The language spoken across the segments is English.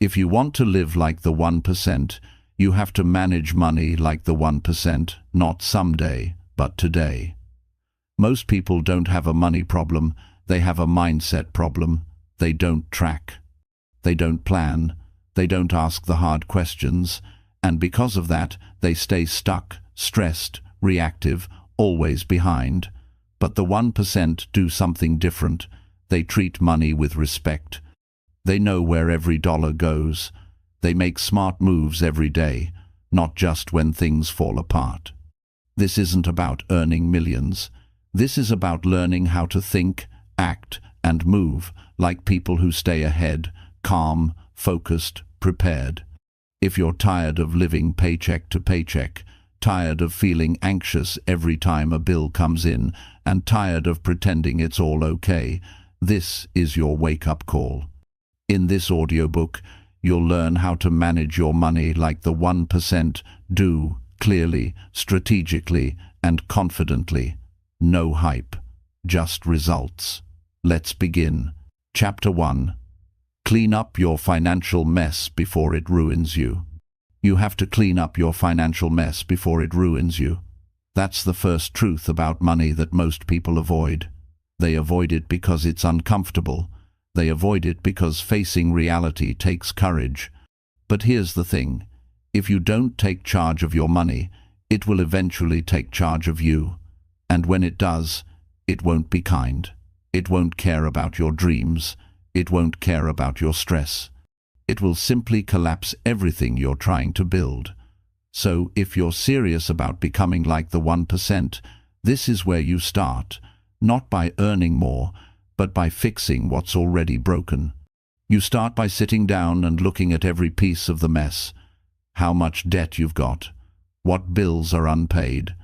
If you want to live like the 1%, you have to manage money like the 1%, not someday, but today. Most people don't have a money problem, they have a mindset problem. They don't track. They don't plan. They don't ask the hard questions. And because of that, they stay stuck, stressed, reactive, always behind. But the 1% do something different. They treat money with respect. They know where every dollar goes. They make smart moves every day, not just when things fall apart. This isn't about earning millions. This is about learning how to think, act, and move like people who stay ahead, calm, focused, prepared. If you're tired of living paycheck to paycheck, tired of feeling anxious every time a bill comes in, and tired of pretending it's all okay, this is your wake-up call. In this audiobook, you'll learn how to manage your money like the 1% do, clearly, strategically, and confidently. No hype, just results. Let's begin. Chapter 1. Clean up your financial mess before it ruins you. You have to clean up your financial mess before it ruins you. That's the first truth about money that most people avoid. They avoid it because it's uncomfortable. They avoid it because facing reality takes courage. But here's the thing. If you don't take charge of your money, it will eventually take charge of you. And when it does, it won't be kind. It won't care about your dreams. It won't care about your stress. It will simply collapse everything you're trying to build. So if you're serious about becoming like the 1%, this is where you start, not by earning more, but by fixing what's already broken. You start by sitting down and looking at every piece of the mess. How much debt you've got, what bills are unpaid,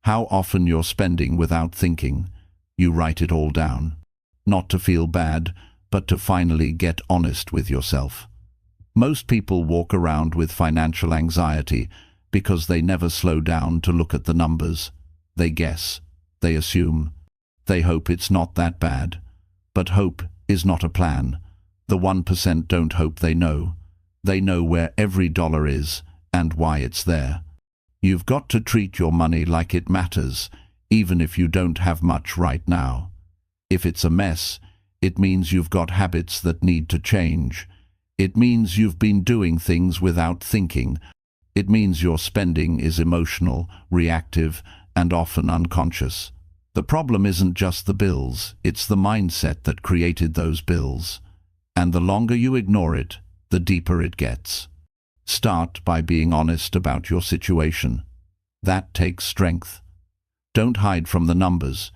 how often you're spending without thinking. You write it all down, not to feel bad, but to finally get honest with yourself. Most people walk around with financial anxiety because they never slow down to look at the numbers. They guess, they assume, they hope it's not that bad. But hope is not a plan. The 1% don't hope they know. They know where every dollar is and why it's there. You've got to treat your money like it matters, even if you don't have much right now. If it's a mess, it means you've got habits that need to change. It means you've been doing things without thinking. It means your spending is emotional, reactive, and often unconscious. The problem isn't just the bills, it's the mindset that created those bills. And the longer you ignore it, the deeper it gets. Start by being honest about your situation. That takes strength. Don't hide from the numbers.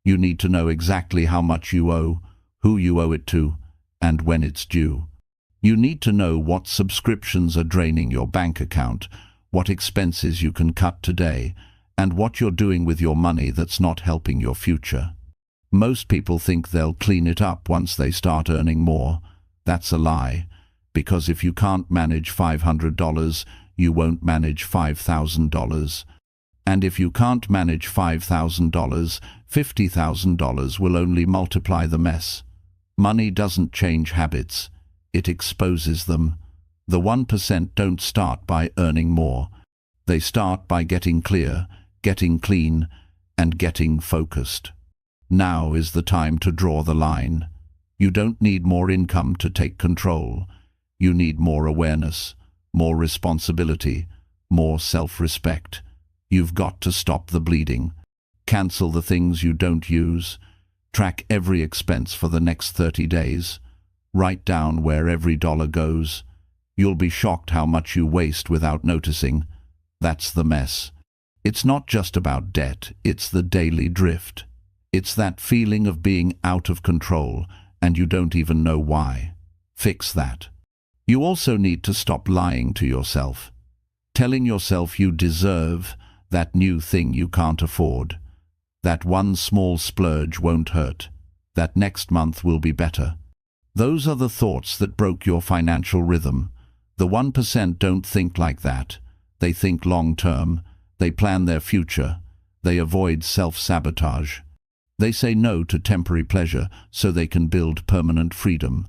You need to know exactly how much you owe, who you owe it to, and when it's due. You need to know what subscriptions are draining your bank account, what expenses you can cut today, and what you're doing with your money that's not helping your future. Most people think they'll clean it up once they start earning more. That's a lie, because if you can't manage $500, you won't manage $5,000. And if you can't manage $5,000, $50,000 will only multiply the mess. Money doesn't change habits, it exposes them. The 1% don't start by earning more. They start by getting clear, getting clean, and getting focused. Now is the time to draw the line. You don't need more income to take control. You need more awareness, more responsibility, more self-respect. You've got to stop the bleeding. Cancel the things you don't use. Track every expense for the next 30 days. Write down where every dollar goes. You'll be shocked how much you waste without noticing. That's the mess. It's not just about debt, it's the daily drift. It's that feeling of being out of control, and you don't even know why. Fix that. You also need to stop lying to yourself. Telling yourself you deserve that new thing you can't afford. That one small splurge won't hurt. That next month will be better. Those are the thoughts that broke your financial rhythm. The 1% don't think like that. They think long-term. They plan their future. They avoid self-sabotage. They say no to temporary pleasure so they can build permanent freedom.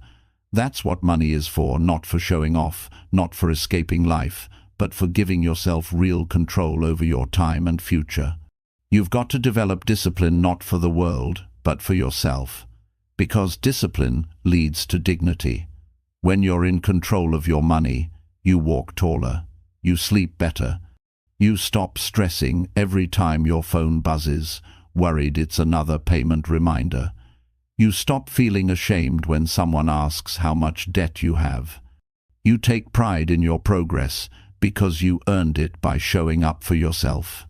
That's what money is for, not for showing off, not for escaping life, but for giving yourself real control over your time and future. You've got to develop discipline not for the world, but for yourself. Because discipline leads to dignity. When you're in control of your money, you walk taller, you sleep better, you stop stressing every time your phone buzzes, worried it's another payment reminder. You stop feeling ashamed when someone asks how much debt you have. You take pride in your progress because you earned it by showing up for yourself.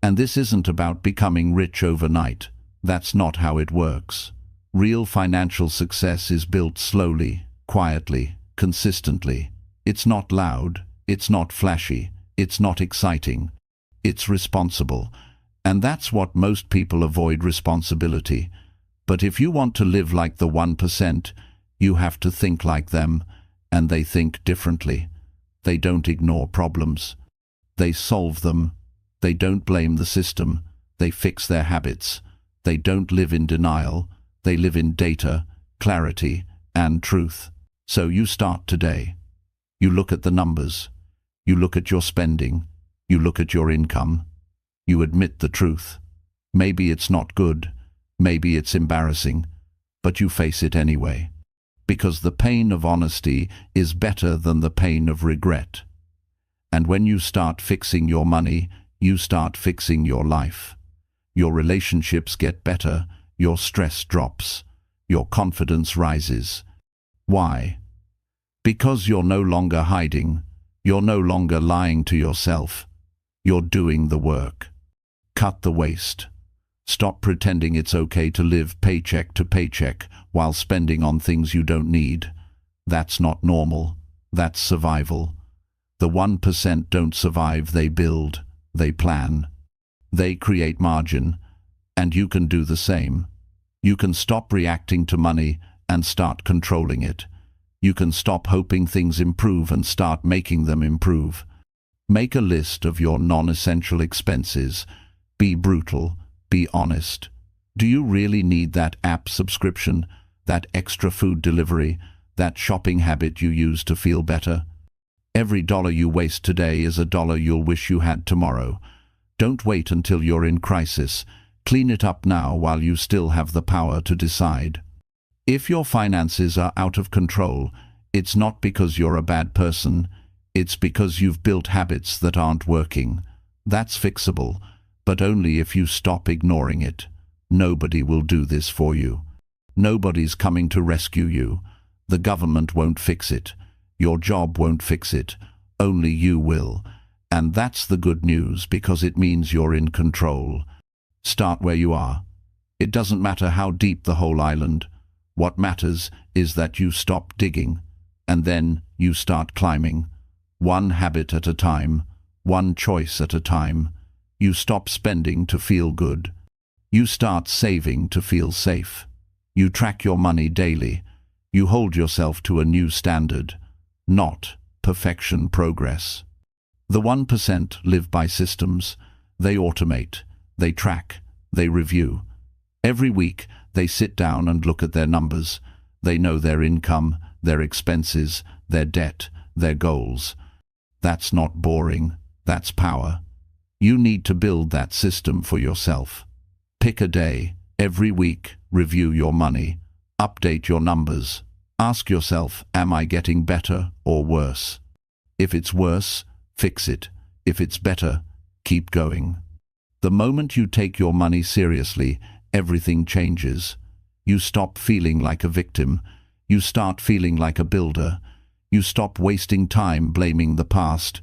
And this isn't about becoming rich overnight. That's not how it works. Real financial success is built slowly, quietly, consistently. It's not loud, it's not flashy, it's not exciting. It's responsible. And that's what most people avoid: responsibility. But if you want to live like the 1%, you have to think like them, and they think differently. They don't ignore problems. They solve them. They don't blame the system. They fix their habits. They don't live in denial. They live in data, clarity, and truth. So you start today. You look at the numbers. You look at your spending. You look at your income. You admit the truth. Maybe it's not good. Maybe it's embarrassing, but you face it anyway, because the pain of honesty is better than the pain of regret. And when you start fixing your money, you start fixing your life. Your relationships get better, your stress drops, your confidence rises. Why? Because you're no longer hiding, you're no longer lying to yourself, you're doing the work. Cut the waste. Stop pretending it's okay to live paycheck to paycheck while spending on things you don't need. That's not normal. That's survival. The 1% don't survive, they build, they plan. They create margin, and you can do the same. You can stop reacting to money and start controlling it. You can stop hoping things improve and start making them improve. Make a list of your non-essential expenses. Be brutal. Be honest. Do you really need that app subscription, that extra food delivery, that shopping habit you use to feel better? Every dollar you waste today is a dollar you'll wish you had tomorrow. Don't wait until you're in crisis. Clean it up now while you still have the power to decide. If your finances are out of control, it's not because you're a bad person. It's because you've built habits that aren't working. That's fixable. But only if you stop ignoring it. Nobody will do this for you. Nobody's coming to rescue you. The government won't fix it. Your job won't fix it. Only you will. And that's the good news, because it means you're in control. Start where you are. It doesn't matter how deep the whole island. What matters is that you stop digging, and then you start climbing. One habit at a time. One choice at a time. You stop spending to feel good. You start saving to feel safe. You track your money daily. You hold yourself to a new standard, not perfection, progress. The 1% live by systems. They automate, they track, they review. Every week they sit down and look at their numbers. They know their income, their expenses, their debt, their goals. That's not boring, that's power. You need to build that system for yourself. Pick a day, every week, review your money, update your numbers. Ask yourself, am I getting better or worse? If it's worse, fix it. If it's better, keep going. The moment you take your money seriously, everything changes. You stop feeling like a victim. You start feeling like a builder. You stop wasting time blaming the past.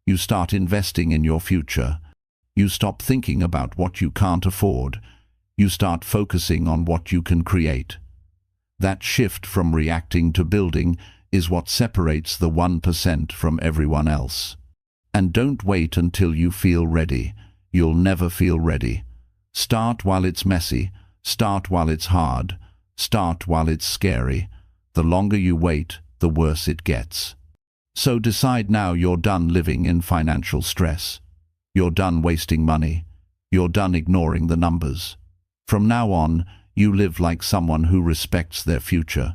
You start investing in your future. You stop thinking about what you can't afford. You start focusing on what you can create. That shift from reacting to building is what separates the 1% from everyone else. And don't wait until you feel ready. You'll never feel ready. Start while it's messy. Start while it's hard. Start while it's scary. The longer you wait, the worse it gets. So decide now you're done living in financial stress. You're done wasting money. You're done ignoring the numbers. From now on, you live like someone who respects their future.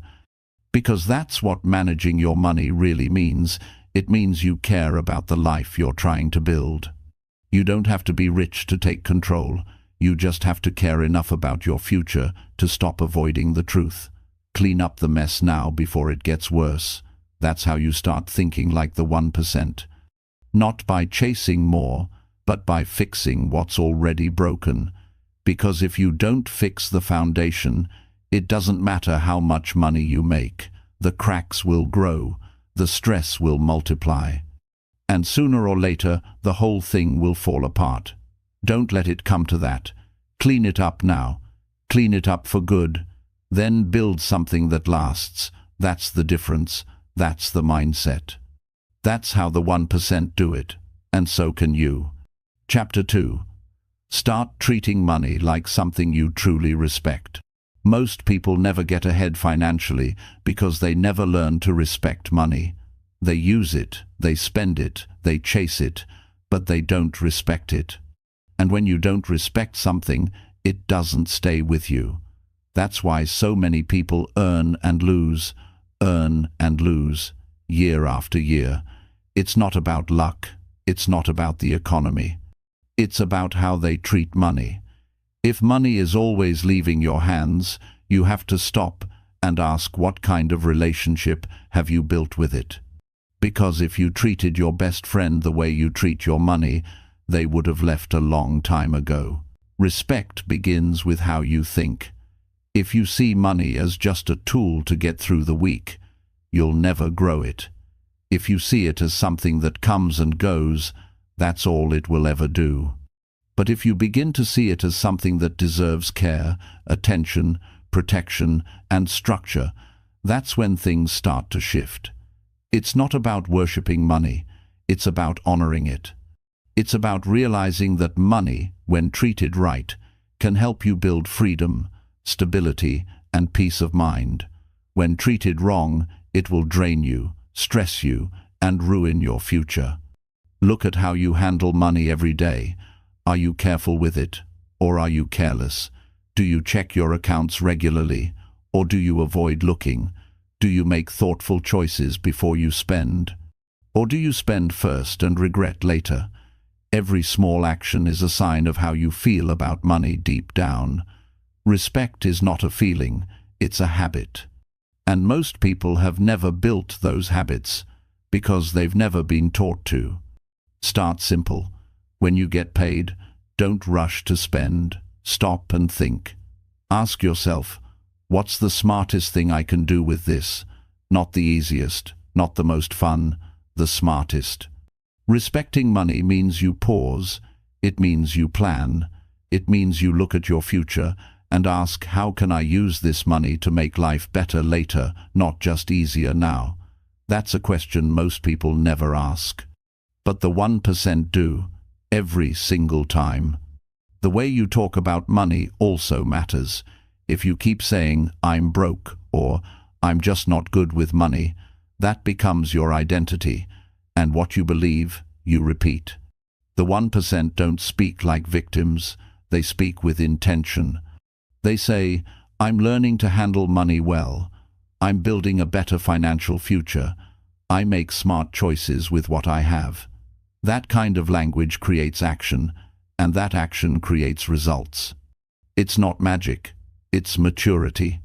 Because that's what managing your money really means. It means you care about the life you're trying to build. You don't have to be rich to take control. You just have to care enough about your future to stop avoiding the truth. Clean up the mess now before it gets worse. That's how you start thinking like the 1%. Not by chasing more, but by fixing what's already broken. Because if you don't fix the foundation, it doesn't matter how much money you make. The cracks will grow, the stress will multiply. And sooner or later, the whole thing will fall apart. Don't let it come to that. Clean it up now. Clean it up for good. Then build something that lasts. That's the difference. That's the mindset. That's how the 1% do it. And so can you. Chapter 2. Start treating money like something you truly respect. Most people never get ahead financially because they never learn to respect money. They use it, they spend it, they chase it, but they don't respect it. And when you don't respect something, it doesn't stay with you. That's why so many people earn and lose, year after year. It's not about luck, it's not about the economy. It's about how they treat money. If money is always leaving your hands, you have to stop and ask, what kind of relationship have you built with it? Because if you treated your best friend the way you treat your money, they would have left a long time ago. Respect begins with how you think. If you see money as just a tool to get through the week, you'll never grow it. If you see it as something that comes and goes, that's all it will ever do. But if you begin to see it as something that deserves care, attention, protection, and structure, that's when things start to shift. It's not about worshipping money, it's about honoring it. It's about realizing that money, when treated right, can help you build freedom, stability, and peace of mind. When treated wrong, it will drain you, stress you, and ruin your future. Look at how you handle money every day. Are you careful with it, or are you careless? Do you check your accounts regularly, or do you avoid looking? Do you make thoughtful choices before you spend? Or do you spend first and regret later? Every small action is a sign of how you feel about money deep down. Respect is not a feeling, it's a habit. And most people have never built those habits because they've never been taught to. Start simple. When you get paid, don't rush to spend. Stop and think. Ask yourself, what's the smartest thing I can do with this? Not the easiest, not the most fun, the smartest. Respecting money means you pause, it means you plan, it means you look at your future and ask, how can I use this money to make life better later, not just easier now? That's a question most people never ask. But the 1% do, every single time. The way you talk about money also matters. If you keep saying, I'm broke, or I'm just not good with money, that becomes your identity, and what you believe, you repeat. The 1% don't speak like victims, they speak with intention. They say, I'm learning to handle money well. I'm building a better financial future. I make smart choices with what I have. That kind of language creates action, and that action creates results. It's not magic, it's maturity.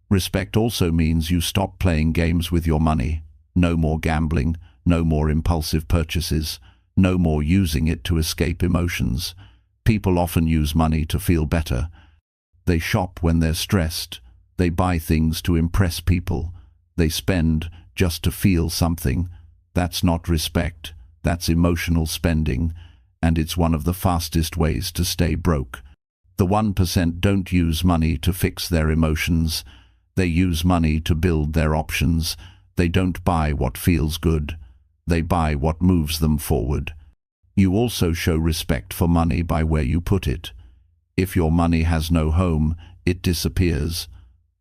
Respect also means you stop playing games with your money. No more gambling, no more impulsive purchases, no more using it to escape emotions. People often use money to feel better. They shop when they're stressed. They buy things to impress people. They spend just to feel something. That's not respect. That's emotional spending, and it's one of the fastest ways to stay broke. The 1% don't use money to fix their emotions. They use money to build their options. They don't buy what feels good. They buy what moves them forward. You also show respect for money by where you put it. If your money has no home, it disappears.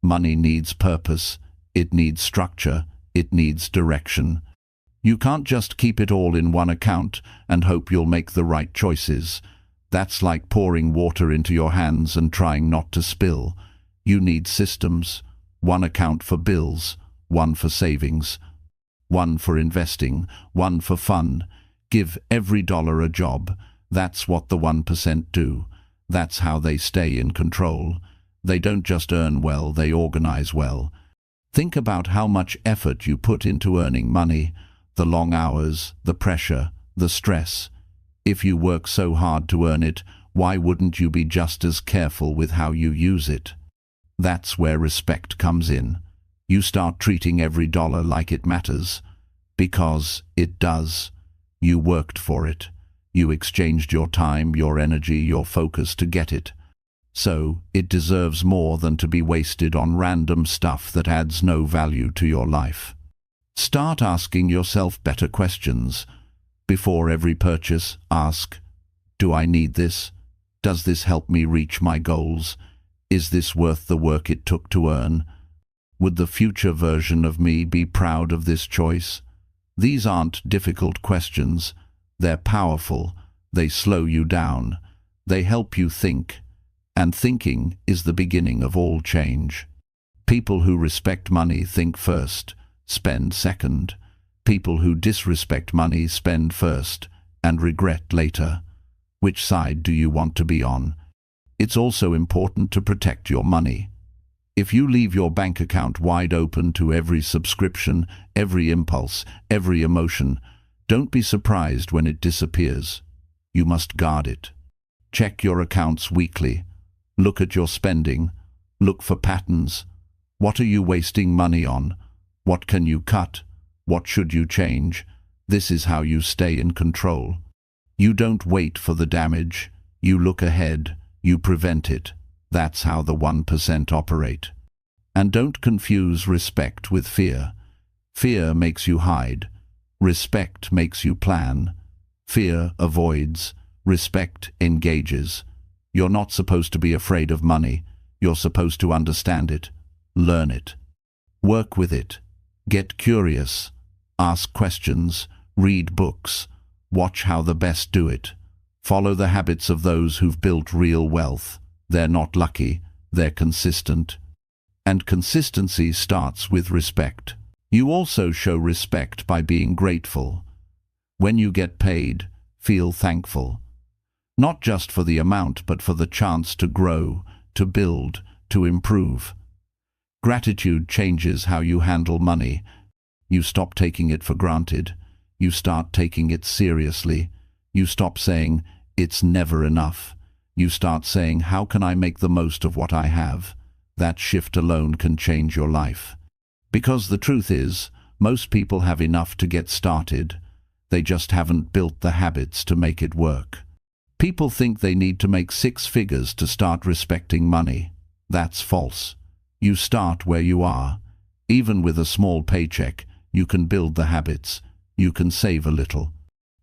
Money needs purpose. It needs structure. It needs direction. You can't just keep it all in one account and hope you'll make the right choices. That's like pouring water into your hands and trying not to spill. You need systems. One account for bills, one for savings, one for investing, one for fun. Give every dollar a job. That's what the 1% do. That's how they stay in control. They don't just earn well, they organize well. Think about how much effort you put into earning money, the long hours, the pressure, the stress. If you work so hard to earn it, why wouldn't you be just as careful with how you use it? That's where respect comes in. You start treating every dollar like it matters. Because it does. You worked for it. You exchanged your time, your energy, your focus to get it. So, it deserves more than to be wasted on random stuff that adds no value to your life. Start asking yourself better questions. Before every purchase, ask, do I need this? Does this help me reach my goals? Is this worth the work it took to earn? Would the future version of me be proud of this choice? These aren't difficult questions. They're powerful. They slow you down. They help you think. And thinking is the beginning of all change. People who respect money think first, spend second. People who disrespect money spend first and regret later. Which side do you want to be on? It's also important to protect your money. If you leave your bank account wide open to every subscription, every impulse, every emotion, don't be surprised when it disappears. You must guard it. Check your accounts weekly. Look at your spending. Look for patterns. What are you wasting money on? What can you cut? What should you change? This is how you stay in control. You don't wait for the damage. You look ahead. You prevent it. That's how the 1% operate. And don't confuse respect with fear. Fear makes you hide. Respect makes you plan. Fear avoids. Respect engages. You're not supposed to be afraid of money. You're supposed to understand it. Learn it. Work with it. Get curious. Ask questions. Read books. Watch how the best do it. Follow the habits of those who've built real wealth. They're not lucky. They're consistent. And consistency starts with respect. You also show respect by being grateful. When you get paid, feel thankful. Not just for the amount, but for the chance to grow, to build, to improve. Gratitude changes how you handle money. You stop taking it for granted. You start taking it seriously. You stop saying, it's never enough. You start saying, how can I make the most of what I have? That shift alone can change your life. Because the truth is, most people have enough to get started. They just haven't built the habits to make it work. People think they need to make 6 figures to start respecting money. That's false. You start where you are. Even with a small paycheck, you can build the habits. You can save a little.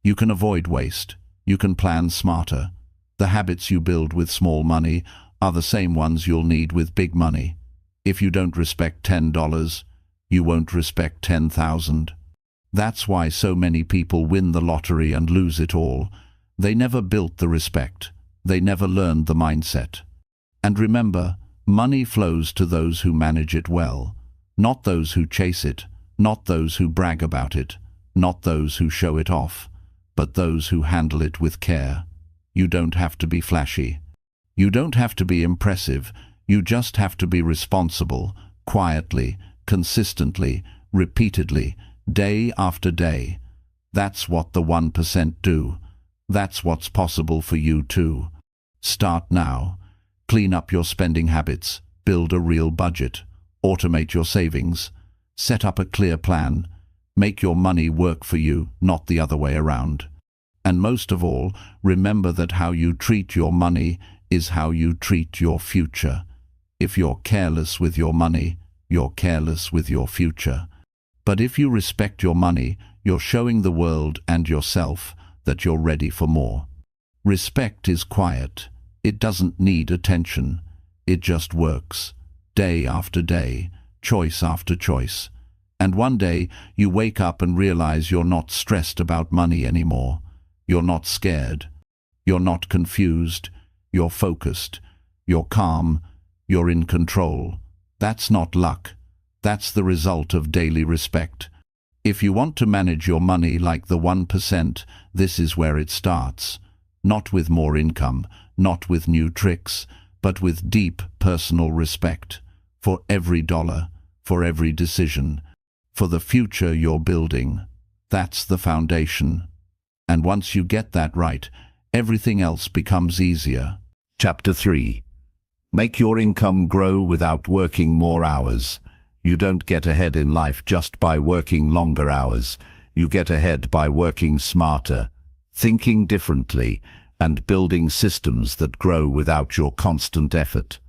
You can avoid waste. You can plan smarter. The habits you build with small money are the same ones you'll need with big money. If you don't respect $10, you won't respect 10,000. That's why so many people win the lottery and lose it all. They never built the respect. They never learned the mindset. And remember, money flows to those who manage it well, not those who chase it, not those who brag about it, not those who show it off, but those who handle it with care. You don't have to be flashy. You don't have to be impressive. You just have to be responsible, quietly, consistently, repeatedly, day after day. That's what the 1% do. That's what's possible for you too. Start now. Clean up your spending habits. Build a real budget. Automate your savings. Set up a clear plan. Make your money work for you, not the other way around. And most of all, remember that how you treat your money is how you treat your future. If you're careless with your money, you're careless with your future. But if you respect your money, you're showing the world and yourself that you're ready for more. Respect is quiet. It doesn't need attention. It just works, day after day, choice after choice. And one day, you wake up and realize you're not stressed about money anymore. You're not scared. You're not confused. You're focused. You're calm. You're in control. That's not luck. That's the result of daily respect. If you want to manage your money like the 1%, this is where it starts. Not with more income, not with new tricks, but with deep personal respect. For every dollar, for every decision, for the future you're building. That's the foundation. And once you get that right, everything else becomes easier. Chapter 3. Make your income grow without working more hours. You don't get ahead in life just by working longer hours. You get ahead by working smarter, thinking differently, and building systems that grow without your constant effort.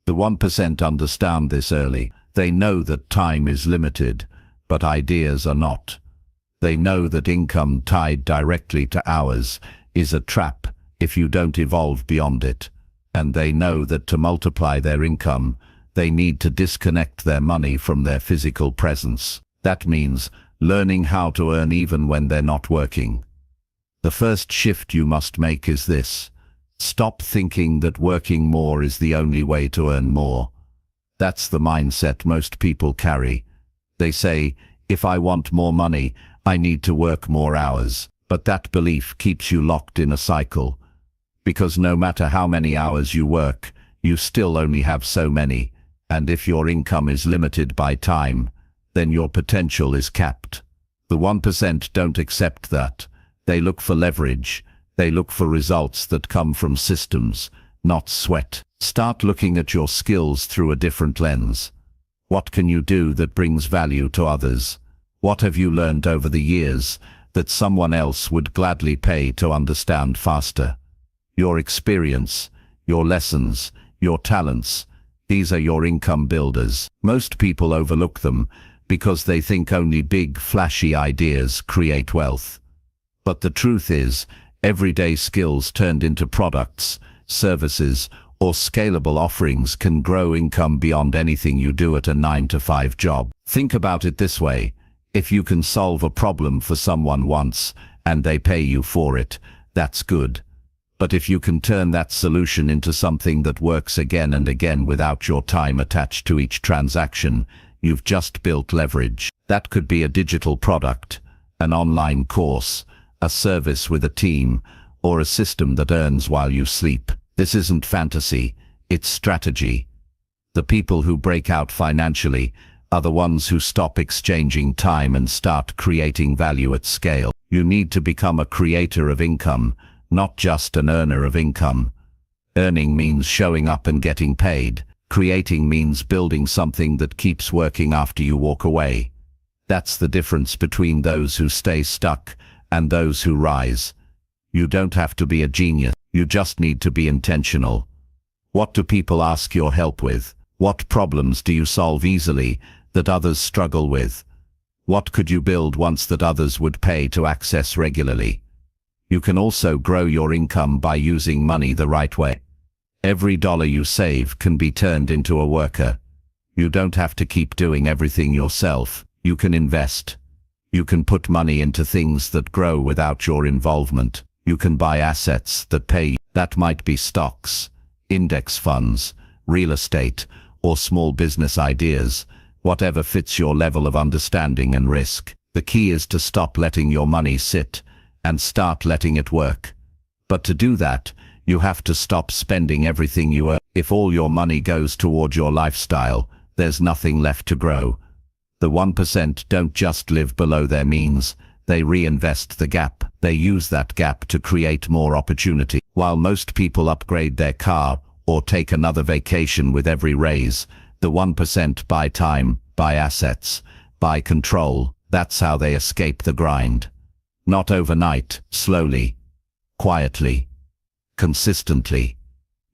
The 1% understand this early. They know that time is limited, but ideas are not. They know that income tied directly to hours is a trap if you don't evolve beyond it. And they know that to multiply their income, they need to disconnect their money from their physical presence. That means learning how to earn even when they're not working. The first shift you must make is this. Stop thinking that working more is the only way to earn more. That's the mindset most people carry. They say, if I want more money, I need to work more hours. But that belief keeps you locked in a cycle. Because no matter how many hours you work, you still only have so many. And if your income is limited by time, then your potential is capped. The 1% don't accept that. They look for leverage. They look for results that come from systems, not sweat. Start looking at your skills through a different lens. What can you do that brings value to others? What have you learned over the years that someone else would gladly pay to understand faster? Your experience, your lessons, your talents, these are your income builders. Most people overlook them because they think only big, flashy ideas create wealth. But the truth is, everyday skills turned into products, services, or scalable offerings can grow income beyond anything you do at a 9-to-5 job. Think about it this way. If you can solve a problem for someone once and they pay you for it, that's good. But if you can turn that solution into something that works again and again without your time attached to each transaction, you've just built leverage. That could be a digital product, an online course, a service with a team, or a system that earns while you sleep. This isn't fantasy, it's strategy. The people who break out financially are the ones who stop exchanging time and start creating value at scale. You need to become a creator of income, not just an earner of income. Earning means showing up and getting paid. Creating means building something that keeps working after you walk away. That's the difference between those who stay stuck and those who rise. You don't have to be a genius. You just need to be intentional. What do people ask your help with? What problems do you solve easily that others struggle with? What could you build once that others would pay to access regularly? You can also grow your income by using money the right way. Every dollar you save can be turned into a worker. You don't have to keep doing everything yourself. You can invest. You can put money into things that grow without your involvement. You can buy assets that pay. That might be stocks, index funds, real estate, or small business ideas, whatever fits your level of understanding and risk. The key is to stop letting your money sit and start letting it work. But to do that, you have to stop spending everything you earn. If all your money goes toward your lifestyle, there's nothing left to grow. The 1% don't just live below their means, they reinvest the gap. They use that gap to create more opportunity. While most people upgrade their car or take another vacation with every raise, the 1% buy time, buy assets, buy control. That's how they escape the grind. Not overnight, slowly, quietly, consistently.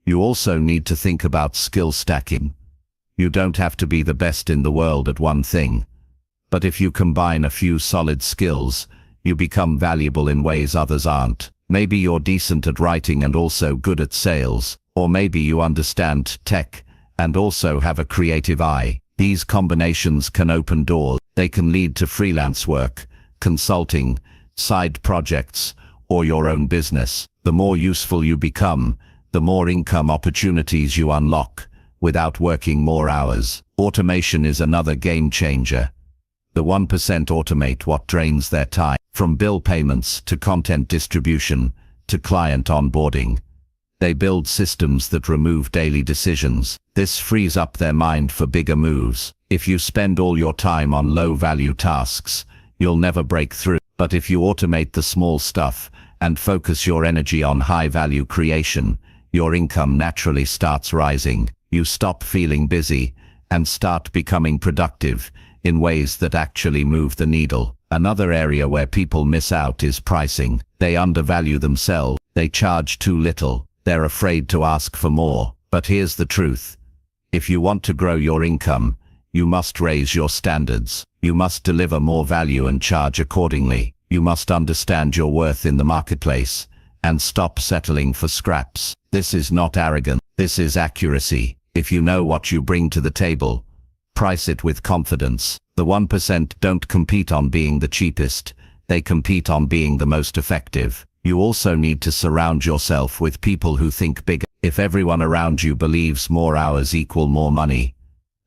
You also need to think about skill stacking. You don't have to be the best in the world at one thing. But if you combine a few solid skills, you become valuable in ways others aren't. Maybe you're decent at writing and also good at sales. Or maybe you understand tech and also have a creative eye. These combinations can open doors. They can lead to freelance work, consulting, side projects, or your own business. The more useful you become, the more income opportunities you unlock without working more hours. Automation is another game changer. The 1% automate what drains their time, from bill payments to content distribution to client onboarding. They build systems that remove daily decisions. This frees up their mind for bigger moves. If you spend all your time on low-value tasks, you'll never break through. But if you automate the small stuff and focus your energy on high-value creation, your income naturally starts rising. You stop feeling busy and start becoming productive in ways that actually move the needle. Another area where people miss out is pricing. They undervalue themselves. They charge too little. They're afraid to ask for more. But here's the truth. If you want to grow your income, you must raise your standards. You must deliver more value and charge accordingly. You must understand your worth in the marketplace and stop settling for scraps. This is not arrogance. This is accuracy. If you know what you bring to the table, price it with confidence. The 1% don't compete on being the cheapest. They compete on being the most effective. You also need to surround yourself with people who think bigger. If everyone around you believes more hours equal more money,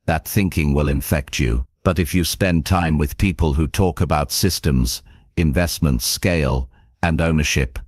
that thinking will infect you. But if you spend time with people who talk about systems, investments, scale, and ownership,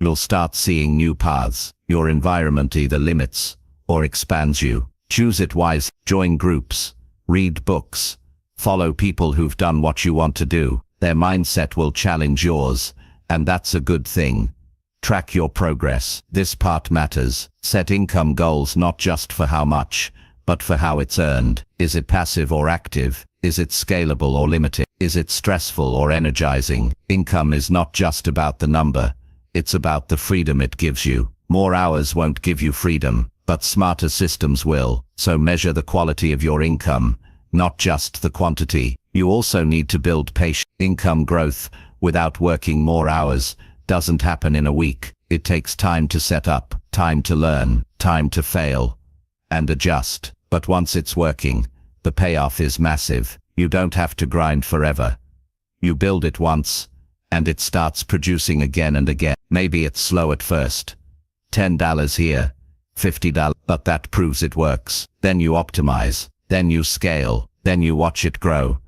you'll start seeing new paths. Your environment either limits or expands you. Choose it wisely. Join groups, read books, follow people who've done what you want to do. Their mindset will challenge yours, and that's a good thing. Track your progress. This part matters. Set income goals not just for how much, but for how it's earned. Is it passive or active? Is it scalable or limited? Is it stressful or energizing? Income is not just about the number. It's about the freedom it gives you. More hours won't give you freedom, but smarter systems will. So measure the quality of your income, not just the quantity. You also need to build patience. Income growth without working more hours doesn't happen in a week. It takes time to set up, time to learn, time to fail, and adjust. But once it's working, the payoff is massive. You don't have to grind forever. You build it once, and it starts producing again and again. Maybe it's slow at first. $10 here, $50, but that proves it works. Then you optimize, then you scale, then you watch it grow.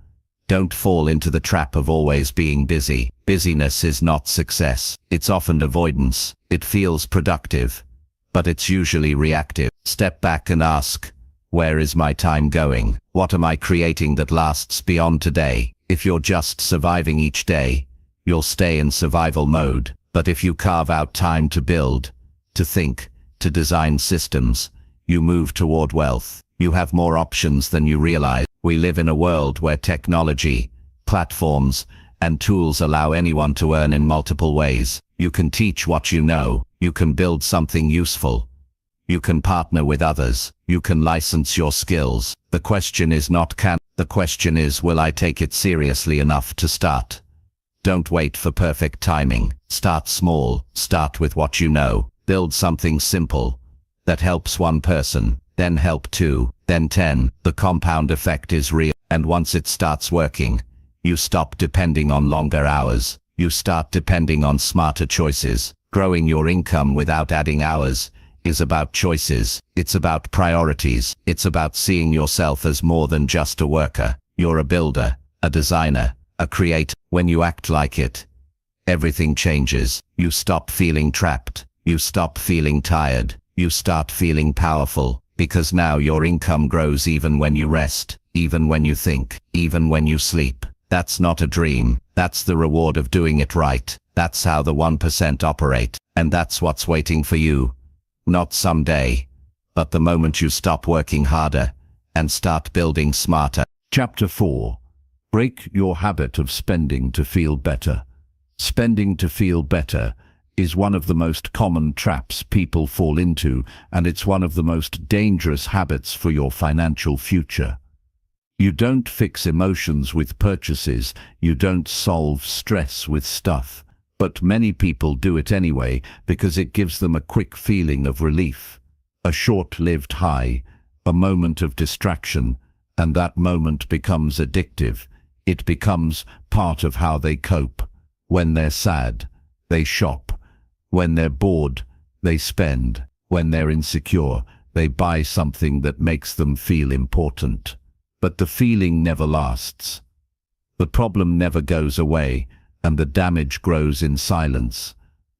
Don't fall into the trap of always being busy. Busyness is not success. It's often avoidance. It feels productive, but it's usually reactive. Step back and ask, where is my time going? What am I creating that lasts beyond today? If you're just surviving each day, you'll stay in survival mode. But if you carve out time to build, to think, to design systems, you move toward wealth. You have more options than you realize. We live in a world where technology, platforms, and tools allow anyone to earn in multiple ways. You can teach what you know. You can build something useful. You can partner with others. You can license your skills. The question is not can. The question is, will I take it seriously enough to start? Don't wait for perfect timing. Start small. Start with what you know. Build something simple that helps one person, then help 2, then 10. The compound effect is real. And once it starts working, you stop depending on longer hours. You start depending on smarter choices. Growing your income without adding hours is about choices. It's about priorities. It's about seeing yourself as more than just a worker. You're a builder, a designer, a creator. When you act like it, everything changes. You stop feeling trapped. You stop feeling tired. You start feeling powerful, because now your income grows even when you rest, even when you think, even when you sleep. That's not a dream. That's the reward of doing it right. That's how the 1% operate. And that's what's waiting for you. Not someday, but the moment you stop working harder and start building smarter. Chapter 4. Break your habit of spending to feel better. Spending to feel better is one of the most common traps people fall into, and it's one of the most dangerous habits for your financial future. You don't fix emotions with purchases. You don't solve stress with stuff. But many people do it anyway because it gives them a quick feeling of relief, a short-lived high, a moment of distraction, and that moment becomes addictive. It becomes part of how they cope. When they're sad, they shop. When they're bored, they spend. When they're insecure, they buy something that makes them feel important. but the feeling never lasts. The problem never goes away, and the damage grows in silence.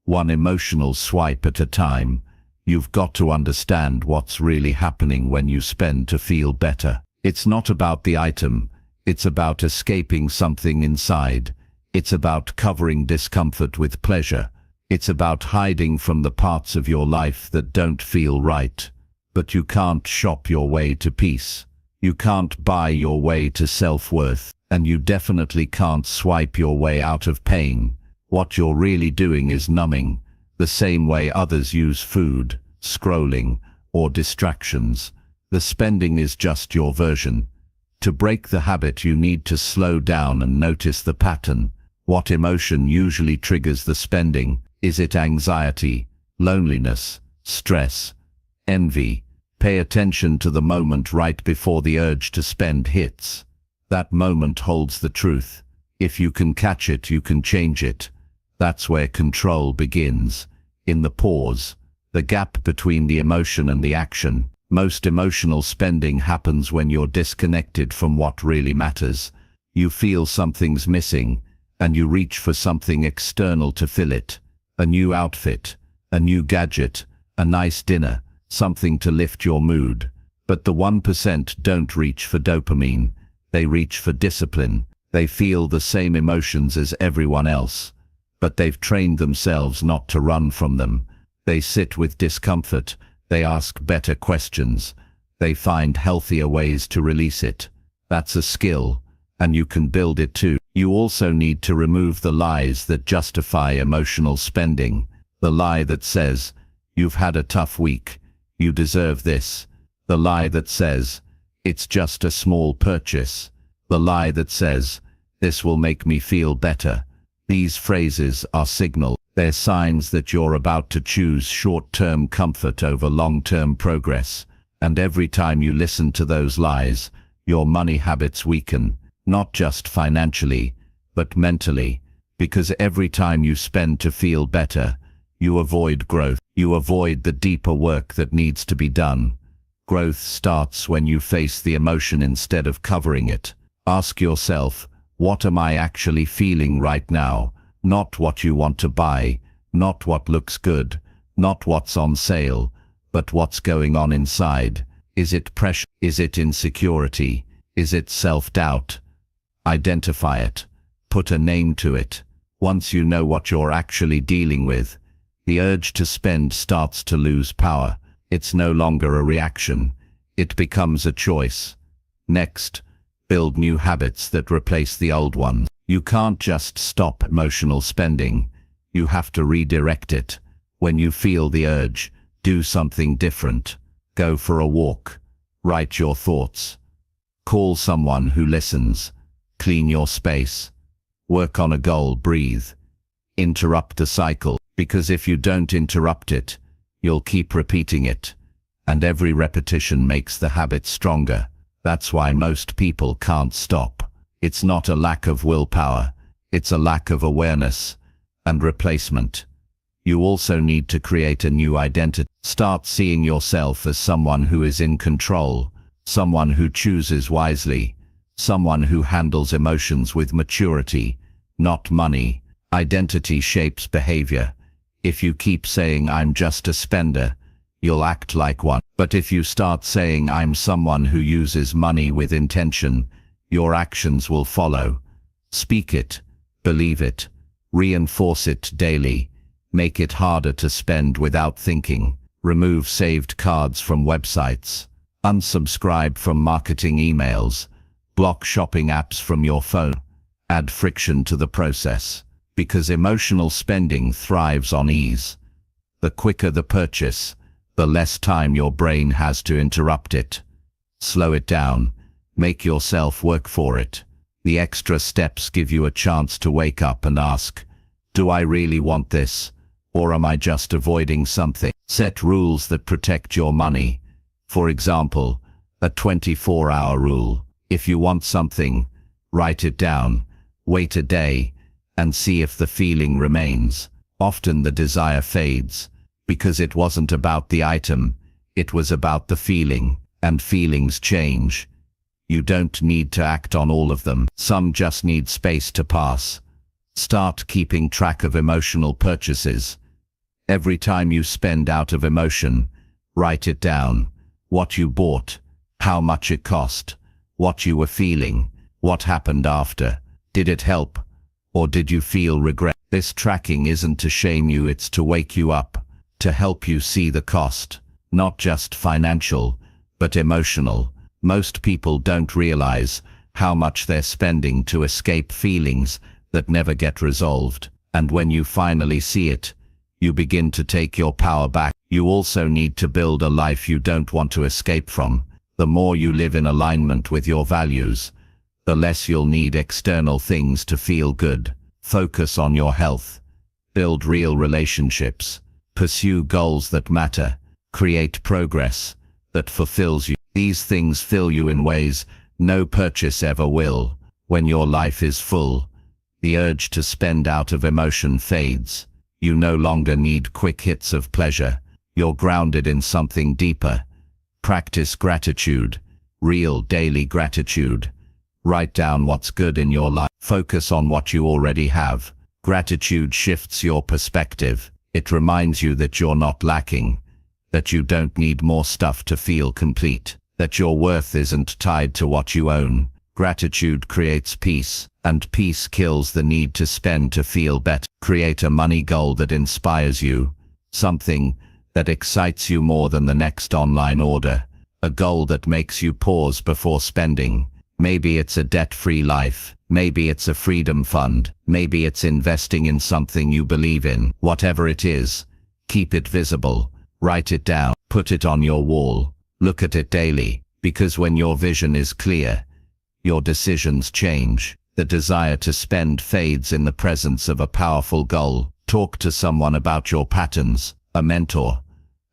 One emotional swipe at a time. You've got to understand what's really happening when you spend to feel better. It's not about the item. It's about escaping something inside. It's about covering discomfort with pleasure. It's about hiding from the parts of your life that don't feel right. But you can't shop your way to peace. You can't buy your way to self-worth. And you definitely can't swipe your way out of pain. What you're really doing is numbing, the same way others use food, scrolling, or distractions. The spending is just your version. To break the habit, you need to slow down and notice the pattern. What emotion usually triggers the spending? Is it anxiety, loneliness, stress, envy? Pay attention to the moment right before the urge to spend hits. That moment holds the truth. If you can catch it, you can change it. That's where control begins. In the pause, the gap between the emotion and the action. Most emotional spending happens when you're disconnected from what really matters. You feel something's missing, and you reach for something external to fill it. A new outfit, a new gadget, a nice dinner, something to lift your mood. But the 1% don't reach for dopamine. They reach for discipline. They feel the same emotions as everyone else, but they've trained themselves not to run from them. They sit with discomfort. They ask better questions. They find healthier ways to release it. That's a skill, and you can build it too. You also need to remove the lies that justify emotional spending. The lie that says, "You've had a tough week. You deserve this." The lie that says, "It's just a small purchase." The lie that says, "This will make me feel better." These phrases are signal. They're signs that you're about to choose short-term comfort over long-term progress. And every time you listen to those lies, your money habits weaken, not just financially, but mentally. Because every time you spend to feel better, you avoid growth. You avoid the deeper work that needs to be done. Growth starts when you face the emotion instead of covering it. Ask yourself, what am I actually feeling right now? Not what you want to buy, not what looks good, not what's on sale, but what's going on inside. Is it pressure? Is it insecurity? Is it self-doubt? Identify it. Put a name to it. Once you know what you're actually dealing with, the urge to spend starts to lose power. It's no longer a reaction. It becomes a choice. Next, build new habits that replace the old ones. You can't just stop emotional spending. You have to redirect it. When you feel the urge, do something different. Go for a walk. Write your thoughts. Call someone who listens. Clean your space. Work on a goal. Breathe. Interrupt the cycle. Because if you don't interrupt it, you'll keep repeating it, and every repetition makes the habit stronger. That's why most people can't stop. It's not a lack of willpower, it's a lack of awareness and replacement. You also need to create a new identity. Start seeing yourself as someone who is in control, someone who chooses wisely, someone who handles emotions with maturity, not money. Identity shapes behavior. If you keep saying, "I'm just a spender," you'll act like one. But if you start saying, "I'm someone who uses money with intention," your actions will follow. Speak it, believe it, reinforce it daily. Make it harder to spend without thinking. Remove saved cards from websites. Unsubscribe from marketing emails. Block shopping apps from your phone. Add friction to the process. Because emotional spending thrives on ease. The quicker the purchase, the less time your brain has to interrupt it. Slow it down. Make yourself work for it. The extra steps give you a chance to wake up and ask, "Do I really want this? Or am I just avoiding something?" Set rules that protect your money. For example, a 24-hour rule. If you want something, write it down. Wait a day and see if the feeling remains. Often the desire fades, because it wasn't about the item, it was about the feeling, and feelings change. You don't need to act on all of them. Some just need space to pass. Start keeping track of emotional purchases. Every time you spend out of emotion, write it down. What you bought, how much it cost, what you were feeling, what happened after. Did it help? Or did you feel regret? This tracking isn't to shame you, it's to wake you up, to help you see the cost, not just financial, but emotional. Most people don't realize how much they're spending to escape feelings that never get resolved. And when you finally see it, you begin to take your power back. You also need to build a life you don't want to escape from. The more you live in alignment with your values, the less you'll need external things to feel good. Focus on your health. Build real relationships. Pursue goals that matter. Create progress that fulfills you. These things fill you in ways no purchase ever will. When your life is full, the urge to spend out of emotion fades. You no longer need quick hits of pleasure. You're grounded in something deeper. Practice gratitude, real daily gratitude. Write down what's good in your life. Focus on what you already have. Gratitude shifts your perspective. It reminds you that you're not lacking, that you don't need more stuff to feel complete, that your worth isn't tied to what you own. Gratitude creates peace, and peace kills the need to spend to feel better. Create a money goal that inspires you, something that excites you more than the next online order, a goal that makes you pause before spending. Maybe it's a debt-free life, maybe it's a freedom fund, maybe it's investing in something you believe in. Whatever it is, keep it visible, write it down, put it on your wall, look at it daily, because when your vision is clear, your decisions change. The desire to spend fades in the presence of a powerful goal. Talk to someone about your patterns, a mentor,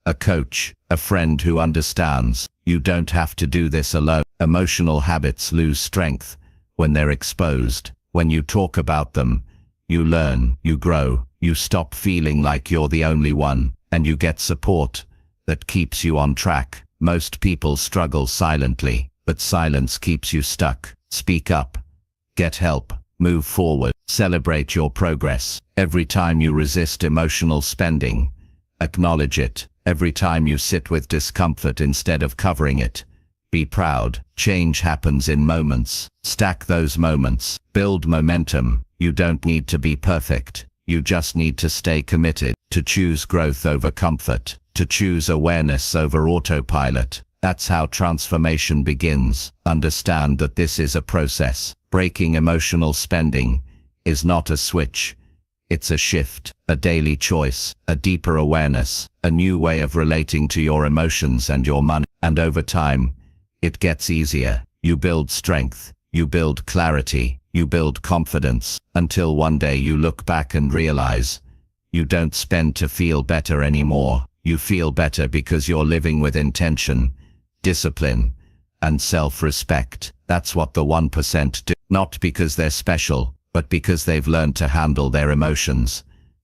a coach, a friend who understands. You don't have to do this alone. Emotional habits lose strength when they're exposed. When you talk about them, you learn, you grow, you stop feeling like you're the only one, and you get support that keeps you on track. Most people struggle silently, but silence keeps you stuck. Speak up. Get help. Move forward. Celebrate your progress. Every time you resist emotional spending, acknowledge it. Every time you sit with discomfort instead of covering it, be proud. Change happens in moments. Stack those moments. Build momentum. You don't need to be perfect. You just need to stay committed, to choose growth over comfort, to choose awareness over autopilot. That's how transformation begins. Understand that this is a process. Breaking emotional spending is not a switch. It's a shift, a daily choice, a deeper awareness, a new way of relating to your emotions and your money. And over time, it gets easier. You build strength, you build clarity, you build confidence, until one day you look back and realize you don't spend to feel better anymore. You feel better because you're living with intention, discipline, and self-respect. That's what the 1% do. Not because they're special, but because they've learned to handle their emotions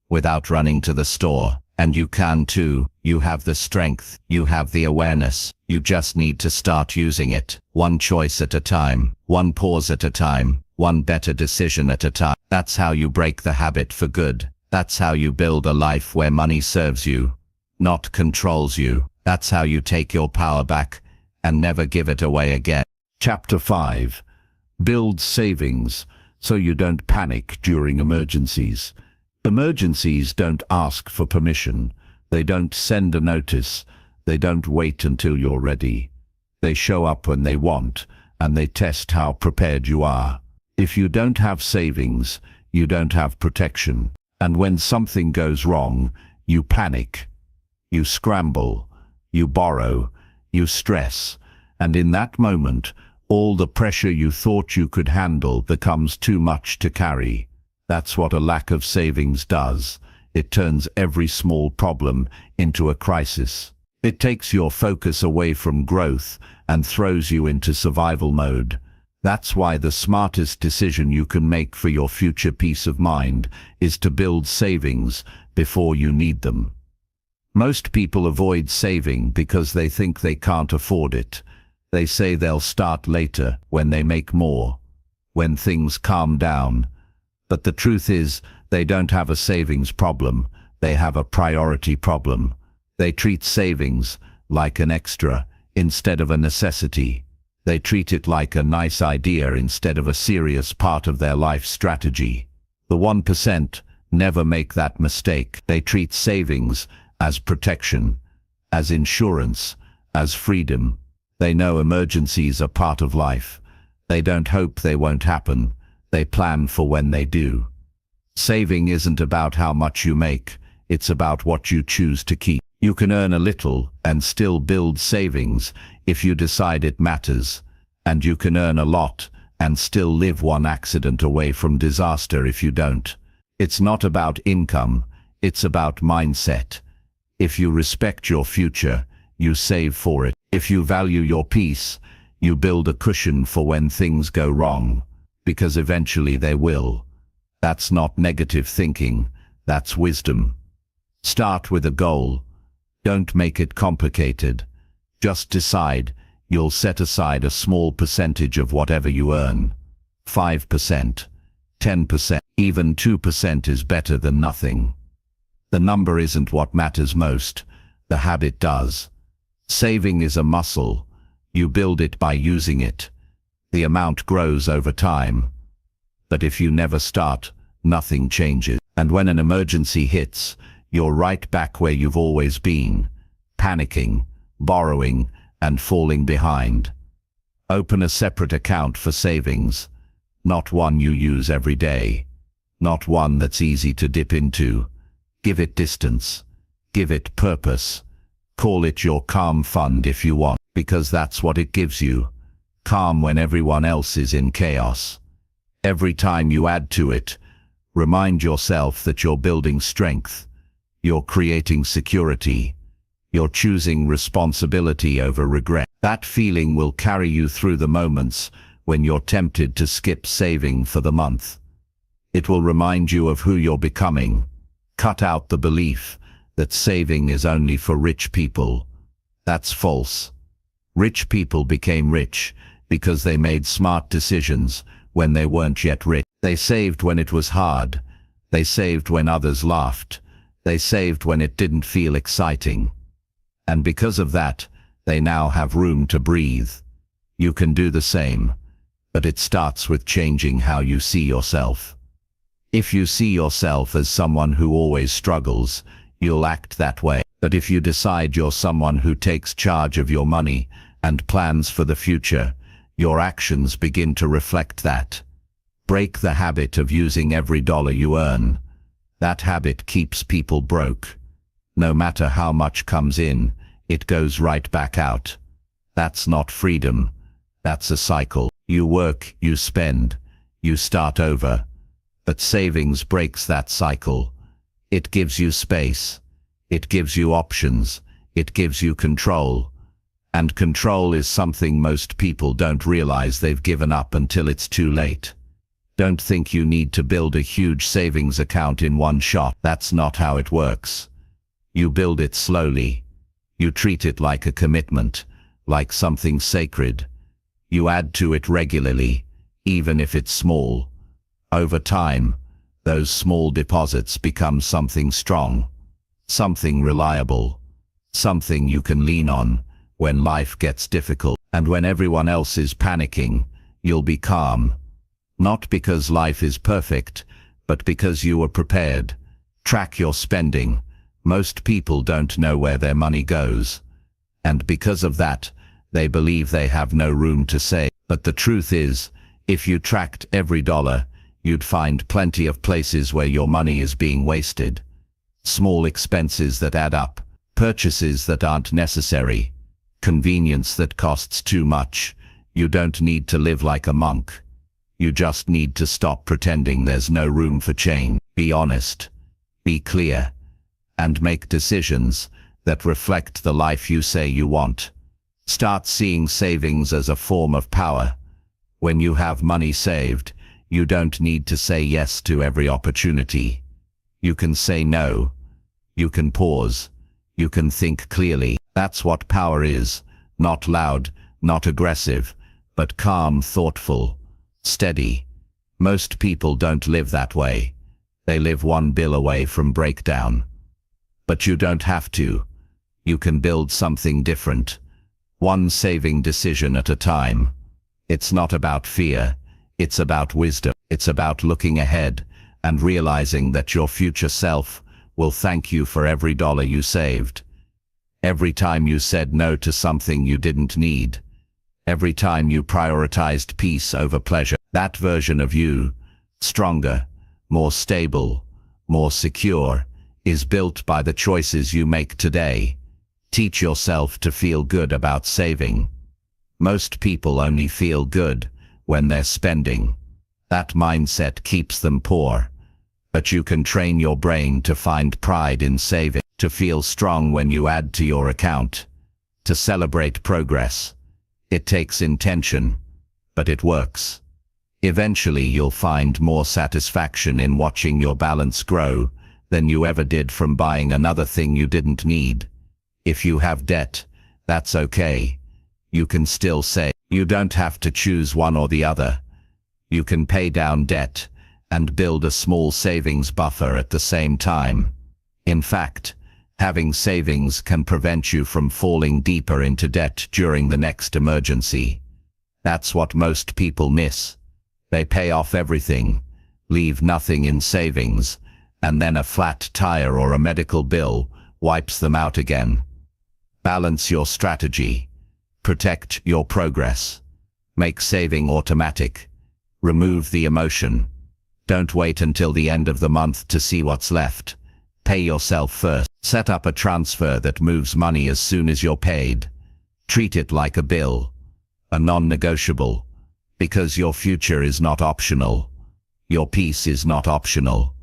without running to the store. And you can too. You have the strength, you have the awareness. You just need to start using it. One choice at a time, one pause at a time, one better decision at a time. That's how you break the habit for good. That's how you build a life where money serves you, not controls you. That's how you take your power back and never give it away again. Chapter 5. Build savings so you don't panic during emergencies. Emergencies don't ask for permission. They don't send a notice. They don't wait until you're ready. They show up when they want, and they test how prepared you are. If you don't have savings, you don't have protection. And when something goes wrong, you panic. You scramble. You borrow. You stress. And in that moment, all the pressure you thought you could handle becomes too much to carry. That's what a lack of savings does. It turns every small problem into a crisis. It takes your focus away from growth and throws you into survival mode. That's why the smartest decision you can make for your future peace of mind is to build savings before you need them. Most people avoid saving because they think they can't afford it. They say they'll start later, when they make more, when things calm down. But the truth is, they don't have a savings problem, they have a priority problem. They treat savings like an extra instead of a necessity. They treat it like a nice idea instead of a serious part of their life strategy. The 1% never make that mistake. They treat savings as protection, as insurance, as freedom. They know emergencies are part of life. They don't hope they won't happen. They plan for when they do. Saving isn't about how much you make. It's about what you choose to keep. You can earn a little and still build savings if you decide it matters. And you can earn a lot and still live one accident away from disaster if you don't. It's not about income. It's about mindset. If you respect your future, you save for it. If you value your peace, you build a cushion for when things go wrong, because eventually they will. That's not negative thinking, that's wisdom. Start with a goal. Don't make it complicated. Just decide you'll set aside a small percentage of whatever you earn. 5%, 10%, even 2% is better than nothing. The number isn't what matters most, the habit does. Saving is a muscle. You build it by using it. The amount grows over time. But if you never start, nothing changes. And when an emergency hits, you're right back where you've always been, panicking, borrowing, and falling behind. Open a separate account for savings, not one you use every day, not one that's easy to dip into. Give it distance. Give it purpose. Call it your calm fund if you want, because that's what it gives you. Calm when everyone else is in chaos. Every time you add to it, remind yourself that you're building strength. You're creating security. You're choosing responsibility over regret. That feeling will carry you through the moments when you're tempted to skip saving for the month. It will remind you of who you're becoming. Cut out the belief that saving is only for rich people. That's false. Rich people became rich because they made smart decisions when they weren't yet rich. They saved when it was hard. They saved when others laughed. They saved when it didn't feel exciting. And because of that, they now have room to breathe. You can do the same, but it starts with changing how you see yourself. If you see yourself as someone who always struggles, you'll act that way. But if you decide you're someone who takes charge of your money and plans for the future, your actions begin to reflect that. Break the habit of using every dollar you earn. That habit keeps people broke. No matter how much comes in, it goes right back out. That's not freedom. That's a cycle. You work, you spend, you start over. But savings breaks that cycle. It gives you space. It gives you options. It gives you control. And control is something most people don't realize they've given up until it's too late. Don't think you need to build a huge savings account in one shot. That's not how it works. You build it slowly. You treat it like a commitment, like something sacred. You add to it regularly, even if it's small. Over time, those small deposits become something strong, something reliable, something you can lean on when life gets difficult. And when everyone else is panicking, you'll be calm. Not because life is perfect, but because you were prepared. Track your spending. Most people don't know where their money goes. And because of that, they believe they have no room to save. But the truth is, if you tracked every dollar, you'd find plenty of places where your money is being wasted. Small expenses that add up, purchases that aren't necessary, convenience that costs too much. You don't need to live like a monk. You just need to stop pretending there's no room for change. Be honest, be clear, and make decisions that reflect the life you say you want. Start seeing savings as a form of power. When you have money saved, you don't need to say yes to every opportunity. You can say no. You can pause. You can think clearly. That's what power is. Not loud, Not aggressive, but calm, thoughtful, steady. Most people don't live that way. They live one bill away from breakdown. But you don't have to. You can build something different. One saving decision at a time. It's not about fear. It's about wisdom. It's about looking ahead and realizing that your future self will thank you for every dollar you saved. Every time you said no to something you didn't need. Every time you prioritized peace over pleasure. That version of you, stronger, more stable, more secure, is built by the choices you make today. Teach yourself to feel good about saving. Most people only feel good when they're spending. That mindset keeps them poor. But you can train your brain to find pride in saving, to feel strong when you add to your account, to celebrate progress. It takes intention, but it works. Eventually you'll find more satisfaction in watching your balance grow than you ever did from buying another thing you didn't need. If you have debt, that's okay. You can still save. You don't have to choose one or the other. You can pay down debt and build a small savings buffer at the same time. In fact, having savings can prevent you from falling deeper into debt during the next emergency. That's what most people miss. They pay off everything, leave nothing in savings, and then a flat tire or a medical bill wipes them out again. Balance your strategy. Protect your progress. Make saving automatic. Remove the emotion. Don't wait until the end of the month to see what's left. Pay yourself first. Set up a transfer that moves money as soon as you're paid. Treat it like a bill, a non-negotiable, because your future is not optional. Your peace is not optional,